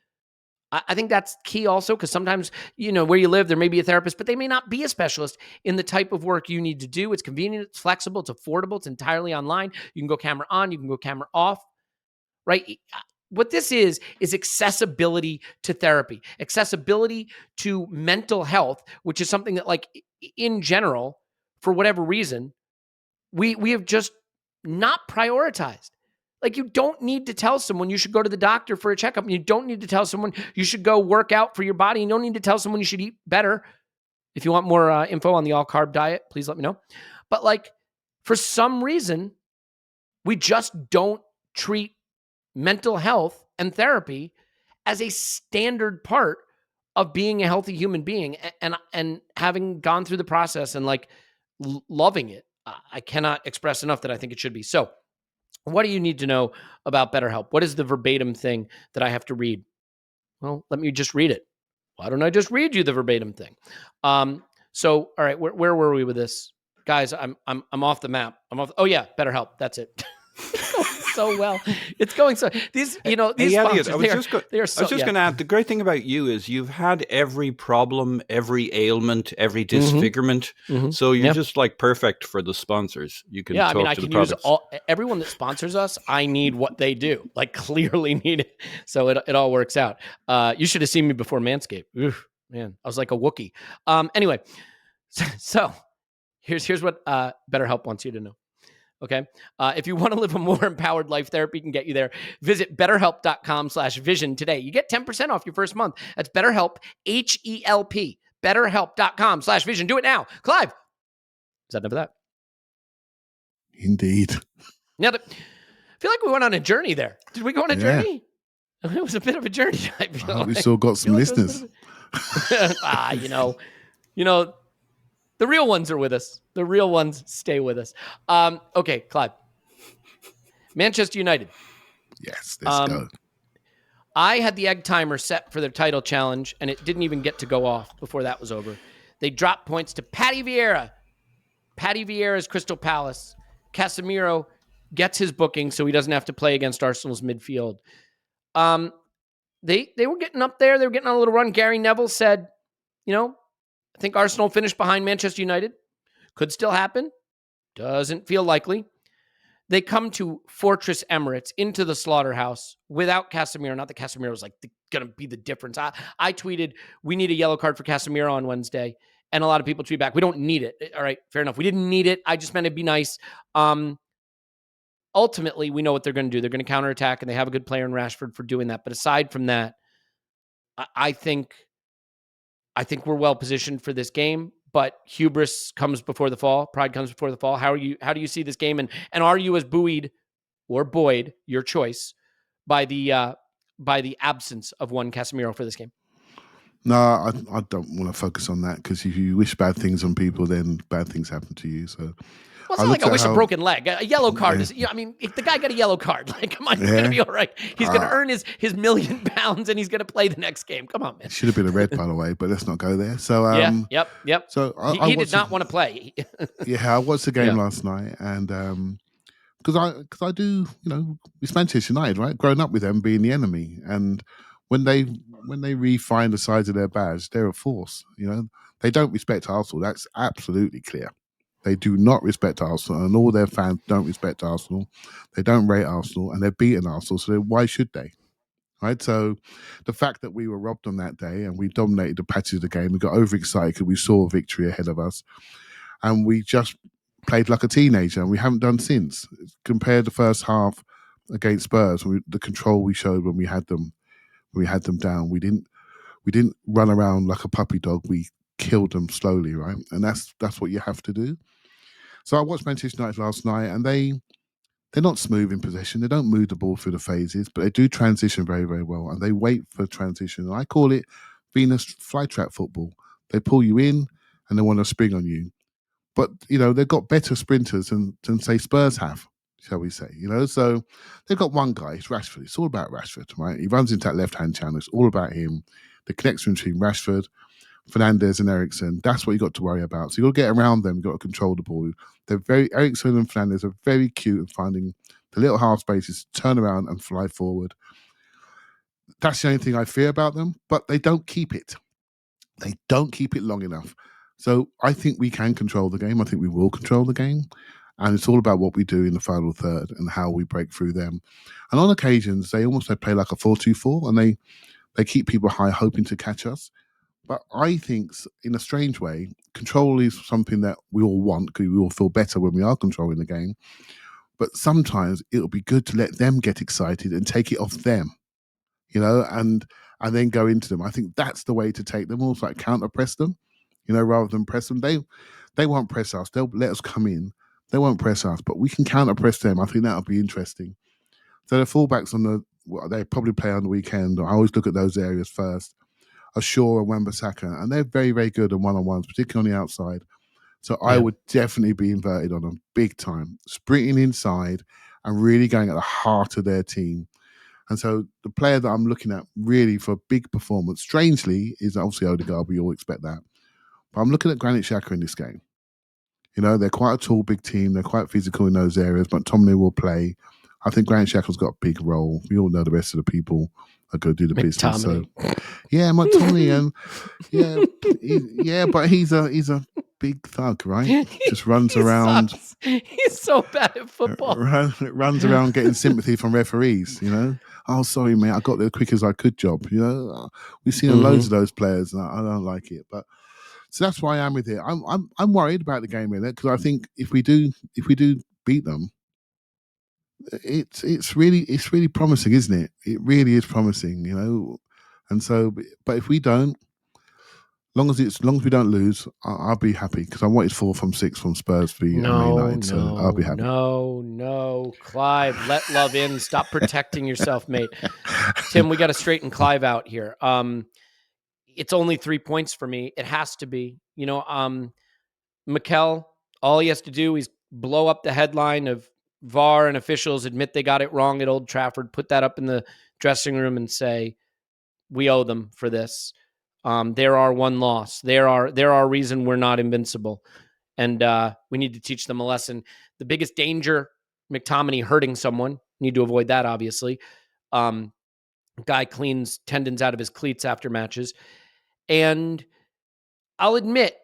I think that's key also, because sometimes, where you live, there may be a therapist, but they may not be a specialist in the type of work you need to do. It's convenient, it's flexible, it's affordable, it's entirely online. You can go camera on, you can go camera off, right? What this is accessibility to therapy, accessibility to mental health, which is something that, like, in general, for whatever reason, we have just not prioritized. Like, you don't need to tell someone you should go to the doctor for a checkup. You don't need to tell someone you should go work out for your body. You don't need to tell someone you should eat better. If you want more info on the all-carb diet, please let me know. But, like, for some reason, we just don't treat mental health and therapy as a standard part of being a healthy human being. And having gone through the process and, like, loving it, I cannot express enough that I think it should be. So, what do you need to know about BetterHelp? What is the verbatim thing that I have to read? Well, let me just read it. Why don't I just read you the verbatim thing? So, all right, where were we with this, guys? I'm off the map. Oh yeah, BetterHelp. That's it. It's going so well. It's going so. These Elliot, I was just going to add. The great thing about you is you've had every problem, every ailment, every disfigurement. Mm-hmm. So you're just like perfect for the sponsors. You can talk I to can the use everyone that sponsors us. I need what they do. Like, clearly need it. So it all works out. You should have seen me before Manscaped. Oof, man, I was like a Wookiee. Anyway, so here's what BetterHelp wants you to know. Okay. If you want to live a more empowered life, therapy can get you there. Visit BetterHelp.com/vision today. You get 10% off your first month. That's BetterHelp, HELP. BetterHelp.com/vision. Do it now. Clive, is that enough of that? Indeed. Now, I feel like we went on a journey there. Did we go on a journey? It was a bit of a journey. I feel like. We still got some listeners. The real ones are with us. The real ones stay with us. Okay, Clive. Manchester United. Yes, let's go. I had the egg timer set for their title challenge, and it didn't even get to go off before that was over. They dropped points to Patty Vieira. Patty Vieira's Crystal Palace. Casemiro gets his booking so he doesn't have to play against Arsenal's midfield. They were getting up there. They were getting on a little run. Gary Neville said, I think Arsenal finished behind Manchester United. Could still happen. Doesn't feel likely. They come to Fortress Emirates into the slaughterhouse without Casemiro. Not that Casemiro was going to be the difference. I tweeted, we need a yellow card for Casemiro on Wednesday. And a lot of people tweet back, we don't need it. All right, fair enough. We didn't need it. I just meant it'd be nice. Ultimately, we know what they're going to do. They're going to counterattack, and they have a good player in Rashford for doing that. But aside from that, I think we're well positioned for this game. But hubris comes before the fall. Pride comes before the fall. How do you see this game? And are you as buoyed or buoyed, your choice, by the absence of one Casemiro for this game? No, I don't want to focus on that, because if you wish bad things on people, then bad things happen to you. So, well, it's not like I wish a broken leg. A yellow card is. If the guy got a yellow card, come on, he's going to be all right. He's going to earn his £1 million, and he's going to play the next game. Come on, man. It should have been a red, by the way, but let's not go there. So, yep. So he did not want to play. I watched the game last night, and because I do, it's Manchester United, right? Growing up with them being the enemy, and when they refine the size of their badge, they're a force. They don't respect Arsenal. That's absolutely clear. They do not respect Arsenal, and all their fans don't respect Arsenal. They don't rate Arsenal, and they're beating Arsenal, so why should they? Right? So the fact that we were robbed on that day and we dominated the patches of the game, we got overexcited because we saw a victory ahead of us, and we just played like a teenager, and we haven't done since. Compared the first half against Spurs, the control we showed when we had them down, we didn't run around like a puppy dog. We killed them slowly, right? And that's what you have to do. So I watched Manchester United last night, and they're not smooth in possession. They don't move the ball through the phases, but they do transition very, very well, and they wait for transition. And I call it Venus flytrap football. They pull you in, and they want to spring on you. But, they've got better sprinters than say, Spurs have, shall we say. So they've got one guy, it's Rashford. It's all about Rashford, right? He runs into that left-hand channel. It's all about him. The connection between Rashford, Fernandes and Eriksen, that's what you got to worry about. So you got to get around them. You got to control the ball. Eriksen and Fernandes are very cute at finding the little half spaces to turn around and fly forward. That's the only thing I fear about them, but they don't keep it. They don't keep it long enough. So I think we can control the game. I think we will control the game. And it's all about what we do in the final third and how we break through them. And on occasions, they play like a 4-2-4, and they keep people high, hoping to catch us. But I think, in a strange way, control is something that we all want, because we all feel better when we are controlling the game. But sometimes it'll be good to let them get excited and take it off them, and then go into them. I think that's the way to take them, also like counter press them, rather than press them. They won't press us. They'll let us come in. They won't press us, but we can counter press them. I think that'll be interesting. So the fullbacks they probably play on the weekend. I always look at those areas first. Shaw and Wan-Bissaka, and they're very, very good in one-on-ones, particularly on the outside. So I would definitely be inverted on them big time, sprinting inside and really going at the heart of their team. And so the player that I'm looking at really for big performance, strangely, is obviously Odegaard. We all expect that. But I'm looking at Granit Xhaka in this game. They're quite a tall, big team. They're quite physical in those areas, but McTominay will play. I think Granit Xhaka's got a big role. We all know the rest of the people are going to do the business. So, McTominay, but he's a big thug, right? Just runs around. Sucks. He's so bad at football. Runs around getting sympathy from referees. Oh, sorry, mate, I got there quick as I could. Job. We've seen loads of those players, and I don't like it, but. So that's why I'm with it. I'm worried about the game in it, because I think if we do beat them, it's really promising, isn't it? It really is promising, And so, but if we don't, long as we don't lose, I'll be happy, because I wanted 4 from 6 from Spurs for Man United, so I'll be happy. No, Clive, let love in. Stop protecting yourself, mate. Tim, we got to straighten Clive out here. It's only 3 points for me. It has to be. Mikel, all he has to do is blow up the headline of VAR and officials admit they got it wrong at Old Trafford, put that up in the dressing room and say, we owe them for this. They're our one loss. They're our reason we're not invincible. And we need to teach them a lesson. The biggest danger, McTominay hurting someone, need to avoid that, obviously. Guy cleans tendons out of his cleats after matches. And I'll admit,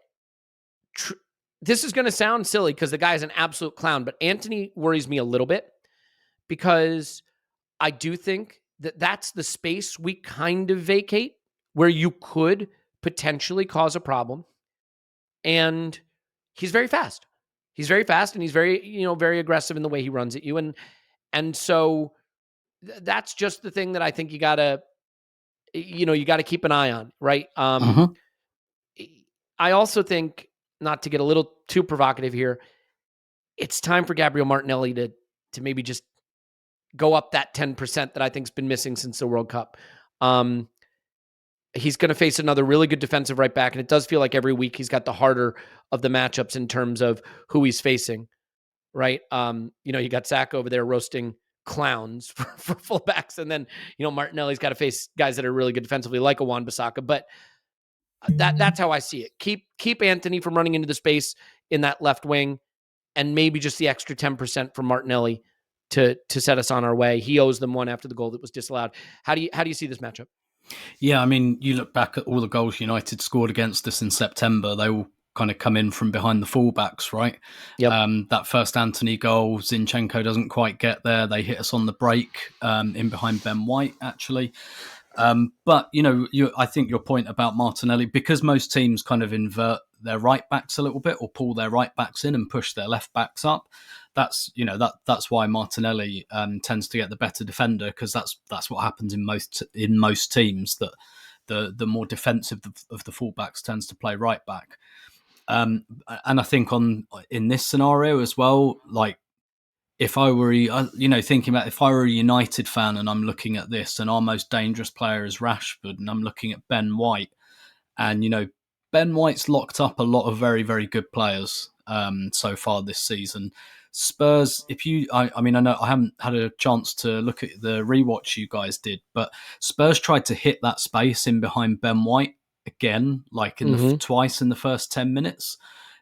this is going to sound silly because the guy's an absolute clown, but Antony worries me a little bit because I do think that that's the space we kind of vacate where you could potentially cause a problem. And he's very fast. He's very fast and he's very, very aggressive in the way he runs at you. And so that's just the thing that I think you gotta keep an eye on, right? I also think, not to get a little too provocative here, it's time for Gabriel Martinelli to maybe just go up that 10% that I think's been missing since the World Cup. He's going to face another really good defensive right back, and it does feel like every week he's got the harder of the matchups in terms of who he's facing, right? You got Zach over there roasting clowns for fullbacks, and then Martinelli's got to face guys that are really good defensively, like a Wan-Bissaka. But that's how I see it. Keep Antony from running into the space in that left wing, and maybe just the extra 10% from Martinelli to set us on our way. He owes them one after the goal that was disallowed. How do you see this matchup? Yeah, I mean, you look back at all the goals United scored against us in September, they all kind of come in from behind the fullbacks, right? Yep. That first Antony goal, Zinchenko doesn't quite get there. They hit us on the break in behind Ben White, actually. But, I think your point about Martinelli, because most teams kind of invert their right backs a little bit or pull their right backs in and push their left backs up, that's why Martinelli tends to get the better defender, because that's what happens in most teams, that the more defensive of the fullbacks tends to play right back. And I think in this scenario as well, like, if I were, thinking about if I were a United fan and I'm looking at this and our most dangerous player is Rashford and I'm looking at Ben White, and, Ben White's locked up a lot of very, very good players so far this season. Spurs, I know I haven't had a chance to look at the rewatch you guys did, but Spurs tried to hit that space in behind Ben White again, like twice in the first 10 minutes.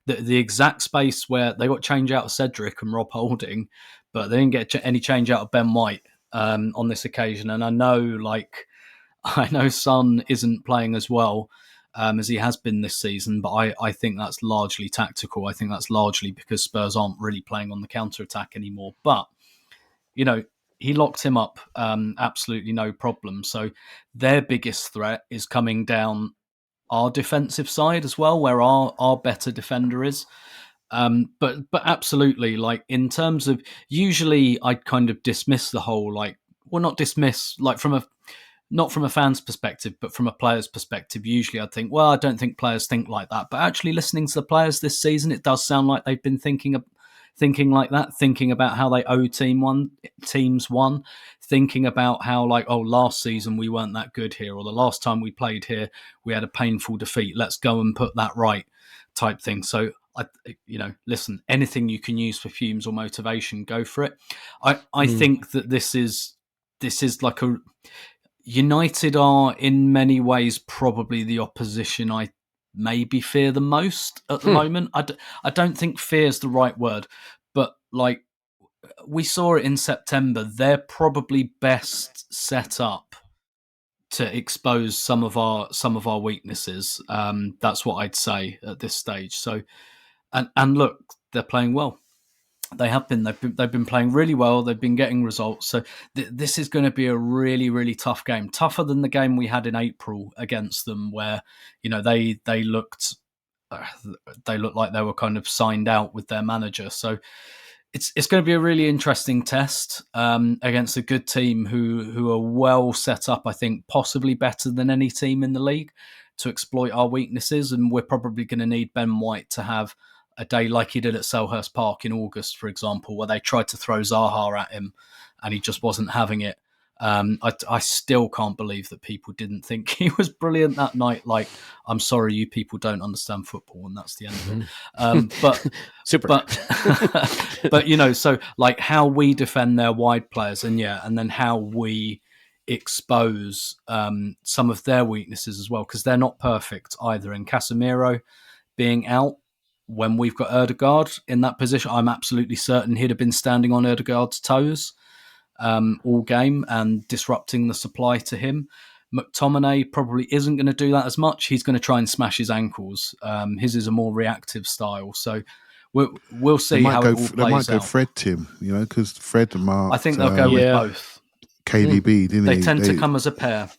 The exact space where they got change out of Cedric and Rob Holding, but they didn't get any change out of Ben White on this occasion. And I know Son isn't playing as well as he has been this season, but I think that's largely tactical. I think that's largely because Spurs aren't really playing on the counter-attack anymore. But, he locked him up absolutely no problem. So their biggest threat is coming down our defensive side as well, where our better defender is. But absolutely, like, in terms of, usually I'd kind of dismiss the whole, not dismiss, like, not from a fan's perspective, but from a player's perspective. Usually I'd think, well, I don't think players think like that. But actually listening to the players this season, it does sound like they've been thinking like that, thinking about how they owe teams one, thinking about how, last season we weren't that good here, or the last time we played here, we had a painful defeat. Let's go and put that right, type thing. So, listen, anything you can use for fumes or motivation, go for it. I think that this is like a... United are in many ways probably the opposition I maybe fear the most at the moment. I don't think fear is the right word, but like we saw it in September, they're probably best set up to expose some of our weaknesses. That's what I'd say at this stage. So, and look, they're playing well. They have been. They've been playing really well. They've been getting results. So this is going to be a really, really tough game. Tougher than the game we had in April against them, where they looked like they were kind of signed out with their manager. So it's going to be a really interesting test against a good team who are well set up. I think possibly better than any team in the league to exploit our weaknesses. And we're probably going to need Ben White to have a day like he did at Selhurst Park in August, for example, where they tried to throw Zaha at him and he just wasn't having it. I still can't believe that people didn't think he was brilliant that night. Like, I'm sorry, you people don't understand football, and that's the end of it. But Super. but so like how we defend their wide players, and then how we expose some of their weaknesses as well, because they're not perfect either. And Casemiro being out when we've got Ødegaard in that position, I'm absolutely certain he'd have been standing on Ødegaard's toes all game and disrupting the supply to him. McTominay probably isn't going to do that as much. He's going to try and smash his ankles. His is a more reactive style. So we'll see how it all plays out. They might go Fred, Tim, because Fred marked... I think they'll go with both. KDB, didn't they tend to come as a pair.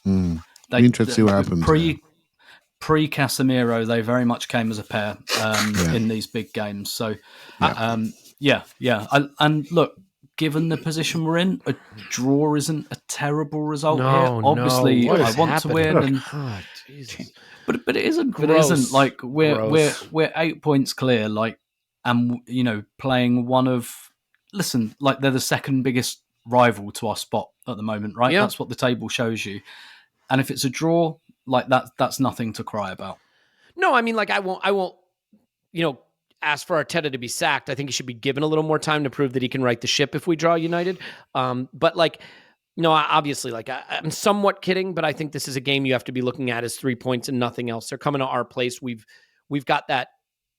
Be interested to see what happens. Pre-Casemiro, they very much came as a pair in these big games. So, and look, given the position we're in, a draw isn't a terrible result here. Obviously, I want to win, and but it isn't. But it isn't like we're 8 points clear. Like, and playing one of like they're the second biggest rival to our spot at the moment, right? Yeah. That's what the table shows you. And if it's a draw, like that's nothing to cry about. No, I mean, like I won't, ask for Arteta to be sacked. I think he should be given a little more time to prove that he can right the ship if we draw United. But like, obviously, like I'm somewhat kidding, but I think this is a game you have to be looking at as 3 points and nothing else. They're coming to our place. We've got that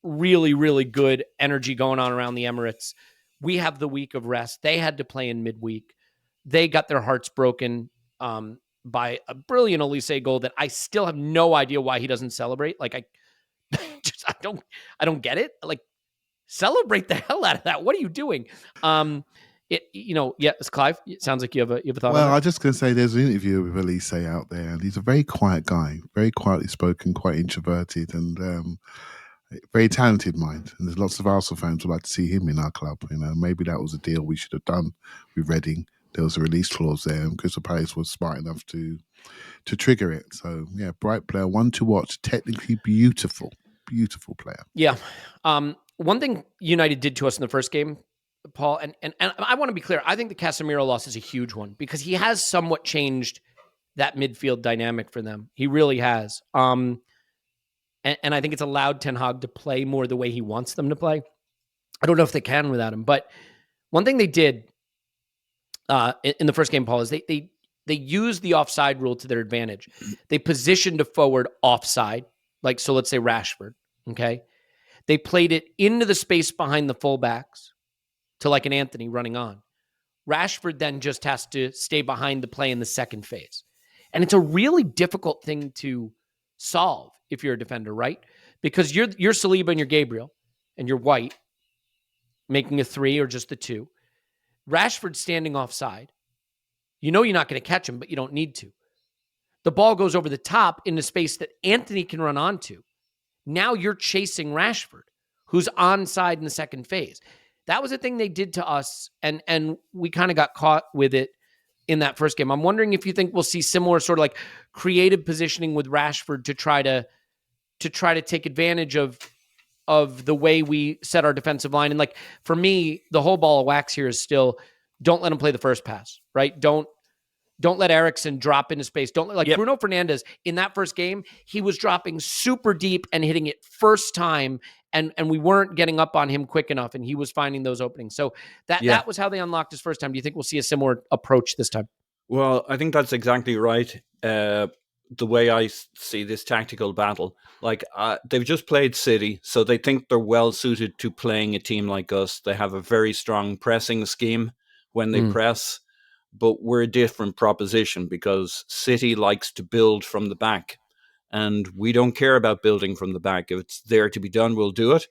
really, really good energy going on around the Emirates. We have the week of rest. They had to play in midweek. They got their hearts broken by a brilliant Olise goal that I still have no idea why he doesn't celebrate. Like I don't get it. Like, celebrate the hell out of that. What are you doing? It's Clive. It sounds like you have a thought. Well, I'm just going to say there's an interview with Olise out there, and he's a very quiet guy, very quietly spoken, quite introverted, and very talented mind. And there's lots of Arsenal fans who would like to see him in our club. Maybe that was a deal we should have done with Reading. There was a release clause there, and Crystal Palace was smart enough to trigger it. So, yeah, bright player, one to watch, technically beautiful player. Yeah. One thing United did to us in the first game, Paul, and I want to be clear, I think the Casemiro loss is a huge one because he has somewhat changed that midfield dynamic for them. He really has. And I think it's allowed Ten Hag to play more the way he wants them to play. I don't know if they can without him, but one thing they did in the first game, Paul, is they used the offside rule to their advantage. They positioned a forward offside, like, so let's say Rashford, okay? They played it into the space behind the fullbacks to like an Anthony running on. Rashford then just has to stay behind the play in the second phase. And it's a really difficult thing to solve if you're a defender, right? Because you're Saliba and you're Gabriel and you're White making a 3 or just the 2. Rashford standing offside. You're not going to catch him, but you don't need to. The ball goes over the top into space that Anthony can run onto. Now you're chasing Rashford, who's onside in the second phase. That was a thing they did to us, and we kind of got caught with it in that first game. I'm wondering if you think we'll see similar sort of like creative positioning with Rashford to try to take advantage of the way we set our defensive line. And like, for me, the whole ball of wax here is still, don't let him play the first pass, right? Don't let Eriksen drop into space. Don't let Bruno Fernandes in that first game, he was dropping super deep and hitting it first time. And we weren't getting up on him quick enough, and he was finding those openings. So that was how they unlocked his first time. Do you think we'll see a similar approach this time? Well, I think that's exactly right. The way I see this tactical battle, like they've just played City, so they think they're well suited to playing a team like us. They have a very strong pressing scheme when they press, but we're a different proposition because City likes to build from the back. And we don't care about building from the back. If it's there to be done, we'll do it.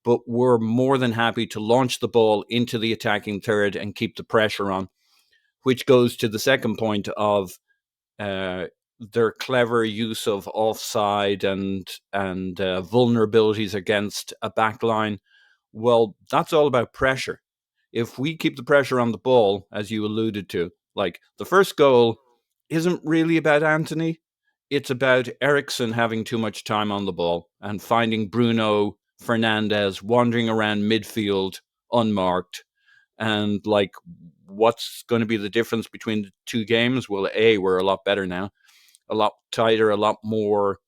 But we're more than happy to launch the ball into the attacking third and keep the pressure on, which goes to the second point of their clever use of offside and vulnerabilities against a back line. Well, that's all about pressure. If we keep the pressure on the ball, as you alluded to, like the first goal isn't really about Anthony. It's about Eriksen having too much time on the ball and finding Bruno Fernandes wandering around midfield unmarked. And like what's going to be the difference between the two games? Well, we're a lot better now, a lot tighter, a lot more,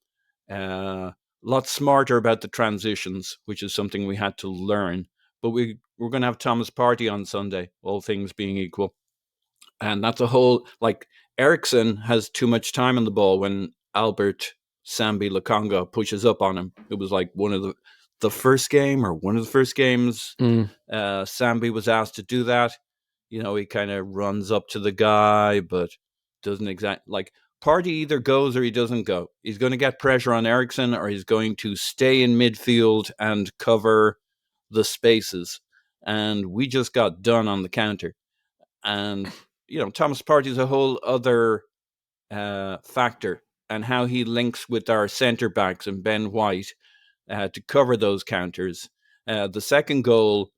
a lot smarter about the transitions, which is something we had to learn. But we're going to have Thomas Partey on Sunday, all things being equal. And that's a whole, like, Ericsson has too much time on the ball when Albert Sambi Lokonga pushes up on him. It was like one of the first games, Sambi was asked to do that. You know, he kind of runs up to the guy, but doesn't like, Partey either goes or he doesn't go. He's going to get pressure on Ericsson, or he's going to stay in midfield and cover the spaces. And we just got done on the counter. And, you know, Thomas Partey is a whole other factor, and how he links with our centre backs and Ben White to cover those counters. The second goal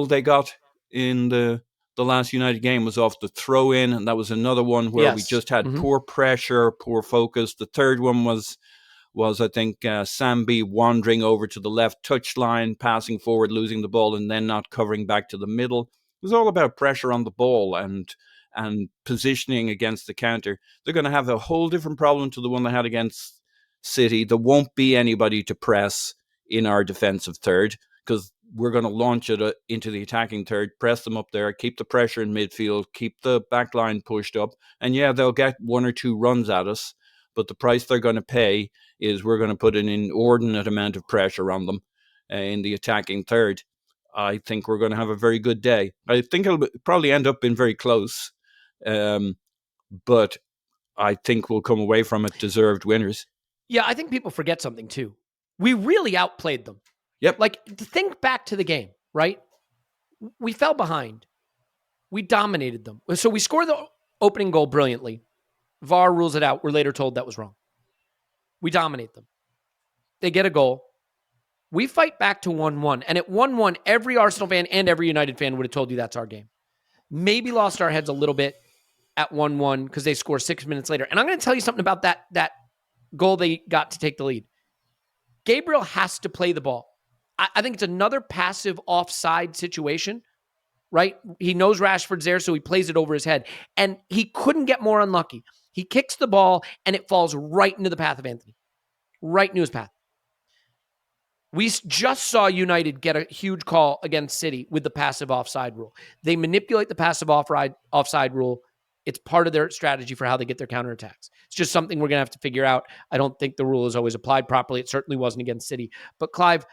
they got in the last United game was off the throw in, and that was another one where we just had poor pressure, poor focus. The third one was I think Sambi wandering over to the left touchline, passing forward, losing the ball, and then not covering back to the middle. It was all about pressure on the ball and positioning against the counter. They're going to have a whole different problem to the one they had against City. There won't be anybody to press in our defensive third, because we're going to launch it into the attacking third, press them up there, keep the pressure in midfield, keep the back line pushed up. And yeah, they'll get one or two runs at us, but the price they're going to pay is we're going to put an inordinate amount of pressure on them in the attacking third. I think we're going to have a very good day. I think it'll probably end up being very close, but I think we'll come away from it deserved winners. Yeah, I think people forget something too. We really outplayed them. Yep. Like, think back to the game, right? We fell behind. We dominated them. So we scored the opening goal brilliantly. VAR rules it out. We're later told that was wrong. We dominate them. They get a goal. We fight back to 1-1. And at 1-1, every Arsenal fan and every United fan would have told you that's our game. Maybe lost our heads a little bit at 1-1 because they score 6 minutes later. And I'm going to tell you something about that goal they got to take the lead. Gabriel has to play the ball. I think it's another passive offside situation, right? He knows Rashford's there, so he plays it over his head. And he couldn't get more unlucky. He kicks the ball, and it falls right into the path of Anthony. Right into his path. We just saw United get a huge call against City with the passive offside rule. They manipulate the passive offside rule. It's part of their strategy for how they get their counterattacks. It's just something we're going to have to figure out. I don't think the rule is always applied properly. It certainly wasn't against City. But Clive,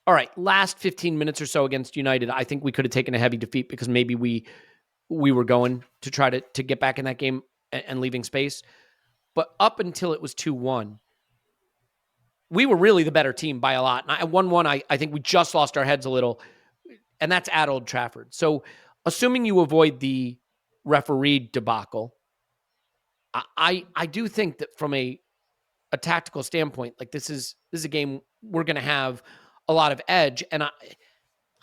all right, last 15 minutes or so against United, I think we could have taken a heavy defeat because maybe we were going to try to get back in that game and leaving space. But up until it was 2-1, we were really the better team by a lot. And at 1-1, I think we just lost our heads a little, and that's at Old Trafford. So assuming you avoid the referee debacle, I do think that from a tactical standpoint, like this is a game we're going to have a lot of edge, and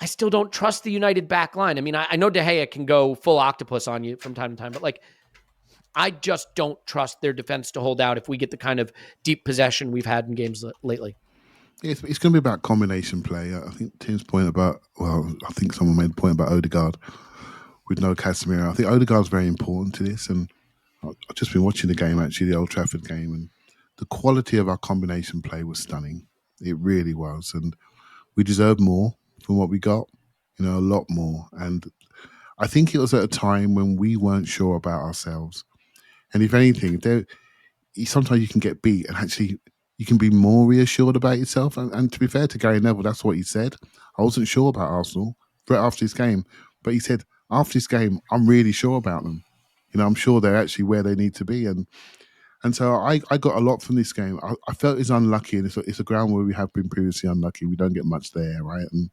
I still don't trust the United back line. I mean, I know De Gea can go full octopus on you from time to time, but like, I just don't trust their defense to hold out if we get the kind of deep possession we've had in games lately. It's going to be about combination play. I think Tim's point about, I think someone made a point about Odegaard with no Casemiro. I think Odegaard's very important to this, and I've just been watching the game, actually, the Old Trafford game, and the quality of our combination play was stunning. It really was, and we deserved more from what we got, a lot more. And I think it was at a time when we weren't sure about ourselves. And if anything, sometimes you can get beat and actually you can be more reassured about yourself. And to be fair to Gary Neville, that's what he said. I wasn't sure about Arsenal right after this game, but he said, after this game, I'm really sure about them. I'm sure they're actually where they need to be. And so I got a lot from this game. I felt it's unlucky, and it's a ground where we have been previously unlucky. We don't get much there, right? And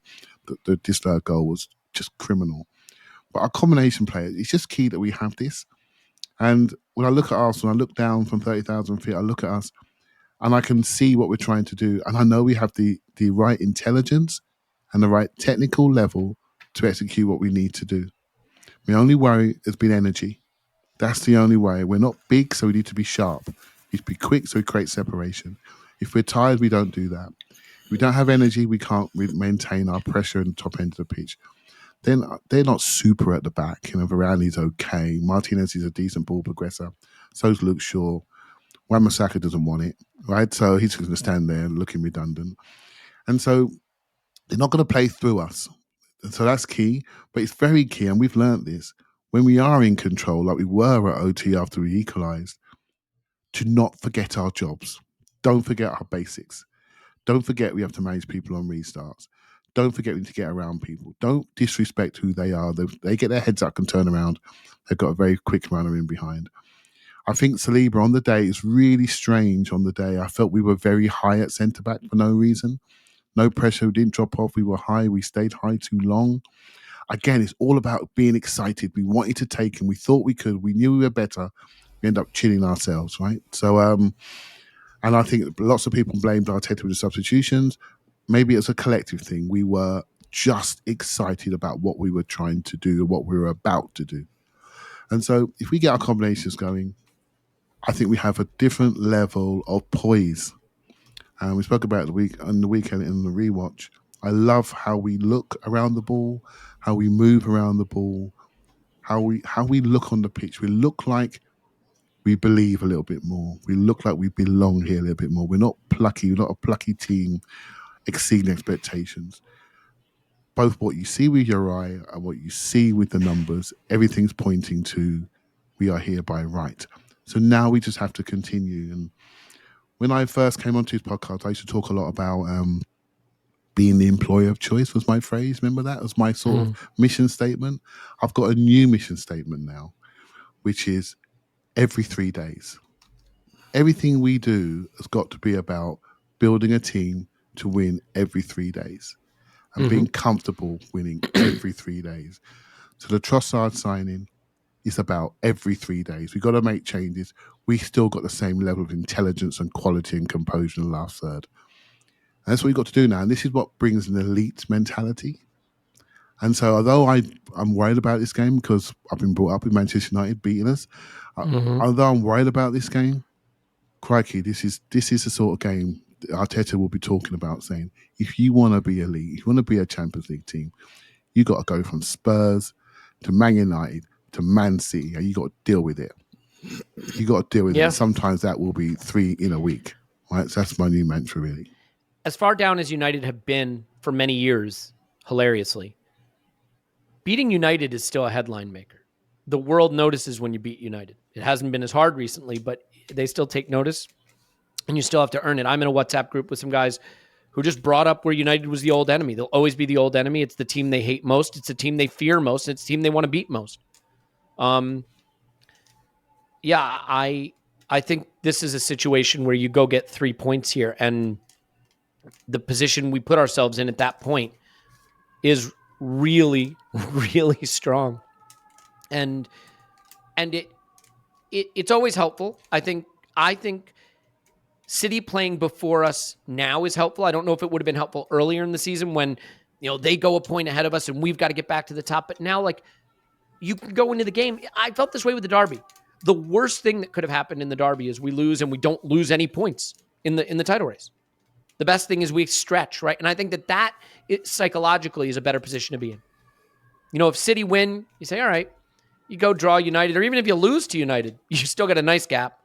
the disallowed goal was just criminal. But our combination play, it's just key that we have this. And when I look at Arsenal, I look down from 30,000 feet, I look at us, and I can see what we're trying to do. And I know we have the right intelligence and the right technical level to execute what we need to do. My only worry has been energy. That's the only way. We're not big, so we need to be sharp. We need to be quick, so we create separation. If we're tired, we don't do that. We don't have energy. We can't maintain our pressure in the top end of the pitch. Then they're not super at the back. You know, Varani's okay. Martinez is a decent ball progressor. So's Luke Shaw. Wan-Bissaka doesn't want it, right? So he's going to stand there looking redundant. And so they're not going to play through us. And so that's key, but it's very key, and we've learned this, when we are in control, like we were at OT after we equalised, to not forget our jobs. Don't forget our basics. Don't forget we have to manage people on restarts. Don't forget we need to get around people. Don't disrespect who they are. They get their heads up and turn around. They've got a very quick runner in behind. I think Saliba on the day is really strange on the day. I felt we were very high at centre-back for no reason. No pressure. We didn't drop off. We were high. We stayed high too long. Again, it's all about being excited. We wanted to take him. We thought we could. We knew we were better. We end up chilling ourselves, right? So, and I think lots of people blamed Arteta with the substitutions. Maybe it's a collective thing. We were just excited about what we were trying to do, what we were about to do. And so if we get our combinations going, I think we have a different level of poise. And we spoke about on the weekend in the rewatch. I love how we look around the ball, how we move around the ball, how we look on the pitch. We look like we believe a little bit more. We look like we belong here a little bit more. We're not plucky. We're not a plucky team exceeding expectations. Both what you see with your eye and what you see with the numbers, everything's pointing to we are here by right. So now we just have to continue. And when I first came onto his podcast, I used to talk a lot about being the employer of choice was my phrase. Remember that? It was my sort of mission statement. I've got a new mission statement now, which is every 3 days. Everything we do has got to be about building a team to win every 3 days and being comfortable winning every 3 days. So the Trossard signing is about every 3 days. We've got to make changes. We still got the same level of intelligence and quality and composure in the last third. And that's what we've got to do now. And this is what brings an elite mentality. And so although I'm worried about this game because I've been brought up with Manchester United beating us, although I'm worried about this game, crikey, this is the sort of game that Arteta will be talking about, saying, if you want to be elite, if you want to be a Champions League team, you got to go from Spurs to Man United to Man City, and you got to deal with it. You got to deal with it. Sometimes that will be 3 in a week, right? So that's my new mantra, really. As far down as United have been for many years, hilariously, beating United is still a headline maker. The world notices when you beat United. It hasn't been as hard recently, but they still take notice, and you still have to earn it. I'm in a WhatsApp group with some guys who just brought up where United was the old enemy. They'll always be the old enemy. It's the team they hate most. It's the team they fear most. It's the team they want to beat most. I think this is a situation where you go get 3 points here, and the position we put ourselves in at that point is really, really strong. And it's always helpful. I think City playing before us now is helpful. I don't know if it would have been helpful earlier in the season when, they go a point ahead of us and we've got to get back to the top. But now, you can go into the game. I felt this way with the Derby. The worst thing that could have happened in the Derby is we lose and we don't lose any points in the title race. The best thing is we stretch, right? And I think that psychologically is a better position to be in. If City win, you say, all right, you go draw United, or even if you lose to United, you still got a nice gap.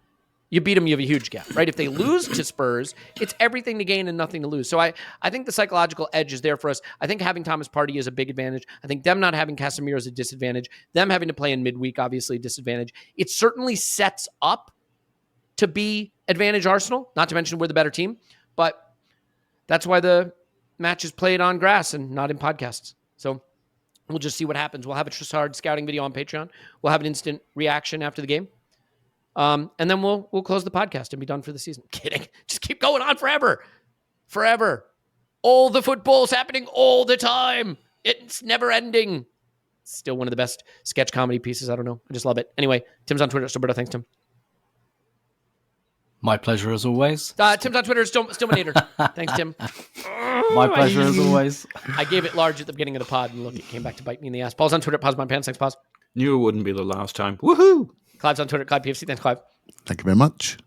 You beat them, you have a huge gap, right? If they lose to Spurs, it's everything to gain and nothing to lose. So I think the psychological edge is there for us. I think having Thomas Partey is a big advantage. I think them not having Casemiro is a disadvantage. Them having to play in midweek, obviously, a disadvantage. It certainly sets up to be advantage Arsenal, not to mention we're the better team. But that's why the match is played on grass and not in podcasts. So we'll just see what happens. We'll have a Trossard scouting video on Patreon. We'll have an instant reaction after the game. And then we'll close the podcast and be done for the season. Kidding. Just keep going on forever. Forever. All the football's happening all the time. It's never ending. It's still one of the best sketch comedy pieces. I don't know. I just love it. Anyway, Tim's on Twitter. Roberto, thanks, Tim. My pleasure as always. Tim's on Twitter. Still Nader. Thanks, Tim. My pleasure as always. I gave it large at the beginning of the pod, and look, it came back to bite me in the ass. Paul's on Twitter. Pause my pants. Thanks, Pause. Knew it wouldn't be the last time. Woohoo! Clive's on Twitter. Clive PFC. Thanks, Clive. Thank you very much.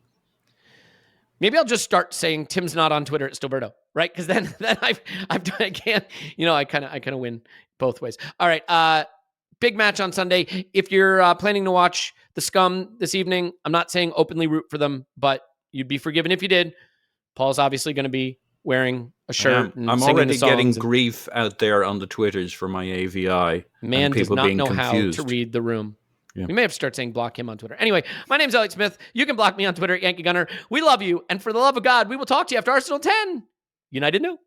Maybe I'll just start saying Tim's not on Twitter at Roberto. right? Because then I've done, I can't, I kind of win both ways. All right. Big match on Sunday. If you're planning to watch the Scum this evening, I'm not saying openly root for them, but you'd be forgiven if you did. Paul's obviously going to be wearing a shirt. And I'm singing already the songs getting and grief out there on the Twitters for my AVI. man and does people not being know confused. how to read the room. Yeah. You may have to start saying block him on Twitter. Anyway, my name's Elliot Smith. You can block me on Twitter at Yankee Gunner. We love you. And for the love of God, we will talk to you after Arsenal 10. United no.